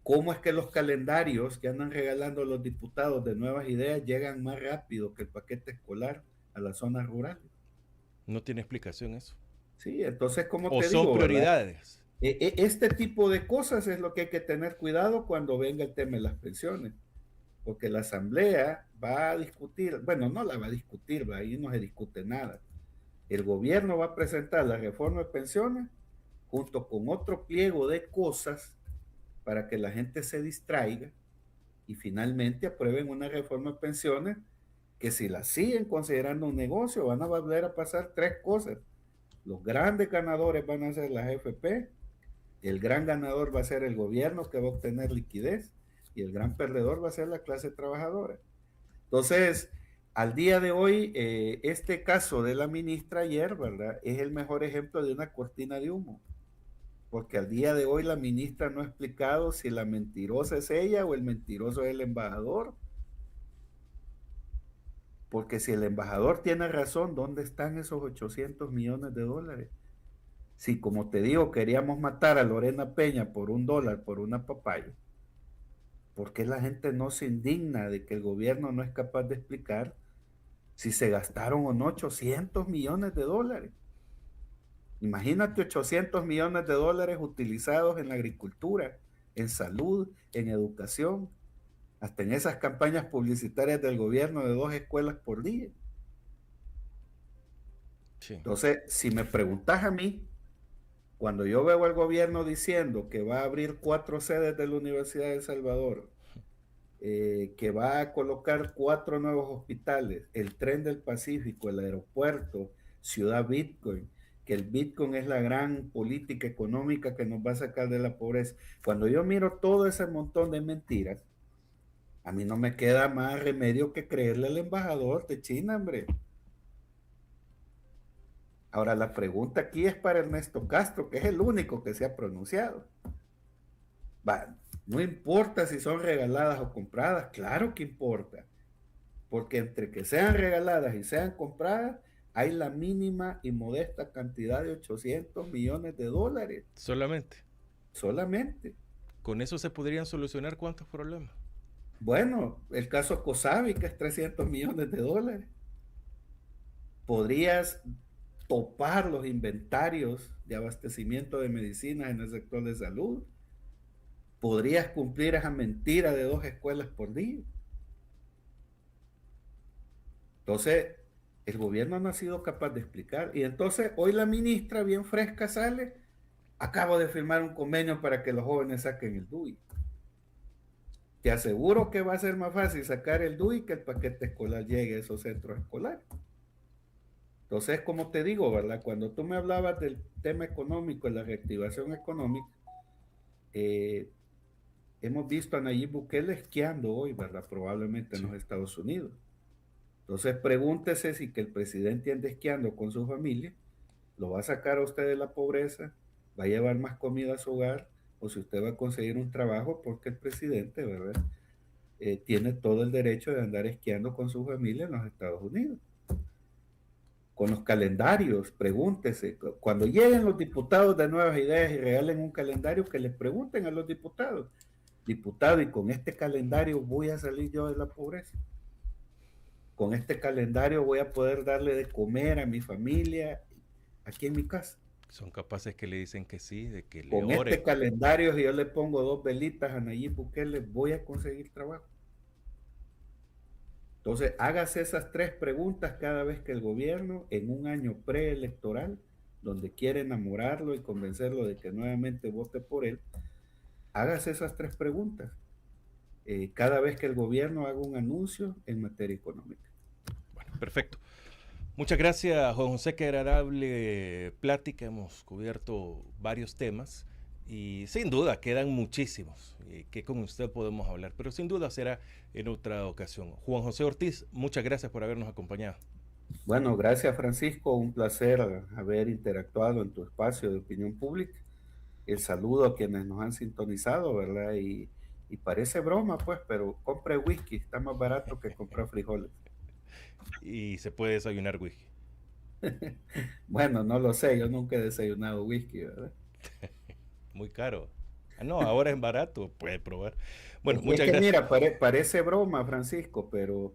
¿Cómo es que los calendarios que andan regalando los diputados de Nuevas Ideas llegan más rápido que el paquete escolar a las zonas rurales? No tiene explicación eso. Sí, entonces, como te O digo, son prioridades. Este tipo de cosas es lo que hay que tener cuidado cuando venga el tema de las pensiones, porque la Asamblea va a discutir, bueno, no la va a discutir, ahí no se discute nada. El gobierno va a presentar la reforma de pensiones junto con otro pliego de cosas para que la gente se distraiga y finalmente aprueben una reforma de pensiones que si la siguen considerando un negocio van a volver a pasar tres cosas. Los grandes ganadores van a ser las AFP, el gran ganador va a ser el gobierno que va a obtener liquidez y el gran perdedor va a ser la clase trabajadora. Entonces, al día de hoy, este caso de la ministra ayer, ¿verdad? Es el mejor ejemplo de una cortina de humo, porque al día de hoy la ministra no ha explicado si la mentirosa es ella o el mentiroso es el embajador. Porque si el embajador tiene razón, ¿dónde están esos 800 millones de dólares? Si, como te digo, queríamos matar a Lorena Peña por $1 por una papaya, ¿por qué la gente no se indigna de que el gobierno no es capaz de explicar si se gastaron o no 800 millones de dólares? Imagínate 800 millones de dólares utilizados en la agricultura, en salud, en educación, hasta en esas campañas publicitarias del gobierno de 2 escuelas por día. Sí. Entonces, si me preguntas a mí, cuando yo veo al gobierno diciendo que va a abrir 4 sedes de la Universidad de El Salvador, que va a colocar 4 nuevos hospitales, el tren del Pacífico, el aeropuerto, Ciudad Bitcoin, que el Bitcoin es la gran política económica que nos va a sacar de la pobreza. Cuando yo miro todo ese montón de mentiras, a mí no me queda más remedio que creerle al embajador de China, hombre. Ahora, la pregunta aquí es para Ernesto Castro, que es el único que se ha pronunciado. No importa si son regaladas o compradas, claro que importa. Porque entre que sean regaladas y sean compradas, hay la mínima y modesta cantidad de 800 millones de dólares. Solamente. Solamente. ¿Con eso se podrían solucionar cuántos problemas? Bueno, el caso COSAVI, que es $300 millones. Podrías topar los inventarios de abastecimiento de medicinas en el sector de salud. Podrías cumplir esa mentira de 2 escuelas por día. Entonces, el gobierno no ha sido capaz de explicar. Y entonces, hoy la ministra, bien fresca, sale: acabo de firmar un convenio para que los jóvenes saquen el DUI. Te aseguro que va a ser más fácil sacar el DUI que el paquete escolar llegue a esos centros escolares. Entonces, como te digo, ¿verdad? Cuando tú me hablabas del tema económico, de la reactivación económica, hemos visto a Nayib Bukele esquiando hoy, ¿verdad? Probablemente en los Estados Unidos. Entonces, pregúntese si que el presidente anda esquiando con su familia, lo va a sacar a usted de la pobreza, va a llevar más comida a su hogar, o si usted va a conseguir un trabajo, porque el presidente, ¿verdad? Tiene todo el derecho de andar esquiando con su familia en los Estados Unidos. Con los calendarios, pregúntese, cuando lleguen los diputados de Nuevas Ideas y regalen un calendario, que les pregunten a los diputados: diputado, ¿y con este calendario voy a salir yo de la pobreza? ¿Con este calendario voy a poder darle de comer a mi familia aquí en mi casa? Son capaces que le dicen que sí, de que le Con ore. este calendario, si yo le pongo 2 velitas a Nayib Bukele, voy a conseguir trabajo. Entonces, hágase esas 3 preguntas cada vez que el gobierno, en un año preelectoral, donde quiere enamorarlo y convencerlo de que nuevamente vote por él, hágase esas 3 preguntas cada vez que el gobierno haga un anuncio en materia económica. Bueno, perfecto. Muchas gracias, Juan José, qué agradable plática. Hemos cubierto varios temas y sin duda quedan muchísimos que con usted podemos hablar, pero sin duda será en otra ocasión. Juan José Ortiz, muchas gracias por habernos acompañado. Bueno, gracias, Francisco, un placer haber interactuado en tu espacio de opinión pública. El saludo a quienes nos han sintonizado, ¿verdad? Y parece broma, pues, pero compre whisky, está más barato que comprar frijoles. Y se puede desayunar whisky. Bueno, no lo sé, yo nunca he desayunado whisky, ¿verdad? Muy caro. Ah, no, ahora es barato, puede probar. Bueno, Y muchas es que, gracias. mira, parece broma, Francisco, pero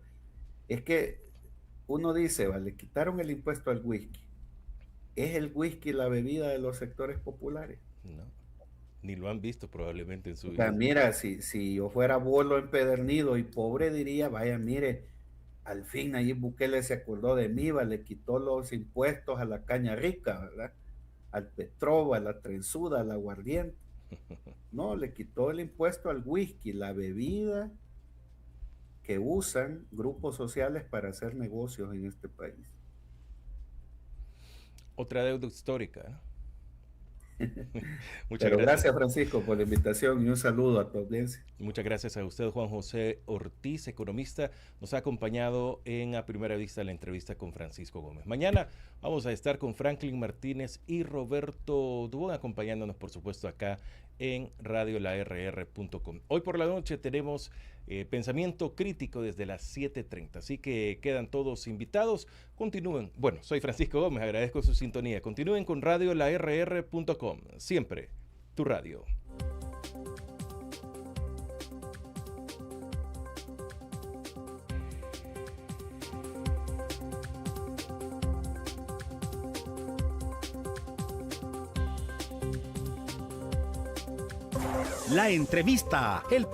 es que uno dice, vale, quitaron el impuesto al whisky. ¿Es el whisky la bebida de los sectores populares? No, ni lo han visto probablemente en su O sea, vida. mira, si yo fuera bolo empedernido y pobre, diría: vaya, mire, al fin Nayib Bukele se acordó de mí, le quitó los impuestos a la caña rica, ¿verdad? Al petróleo, a la trenzuda, al aguardiente. No, le quitó el impuesto al whisky, la bebida que usan grupos sociales para hacer negocios en este país. Otra deuda histórica, ¿no? Muchas Pero gracias. gracias, Francisco, por la invitación y un saludo a tu audiencia. Muchas gracias a usted, Juan José Ortiz, economista. Nos ha acompañado en A Primera Vista la entrevista con Francisco Gómez. Mañana vamos a estar con Franklin Martínez y Roberto Dubón, acompañándonos, por supuesto, acá en radiolarr.com. Hoy por la noche tenemos pensamiento crítico desde las 7:30, así que quedan todos invitados. Continúen. Bueno, soy Francisco Gómez, agradezco su sintonía. Continúen con radiolarr.com. Siempre tu radio. La entrevista, el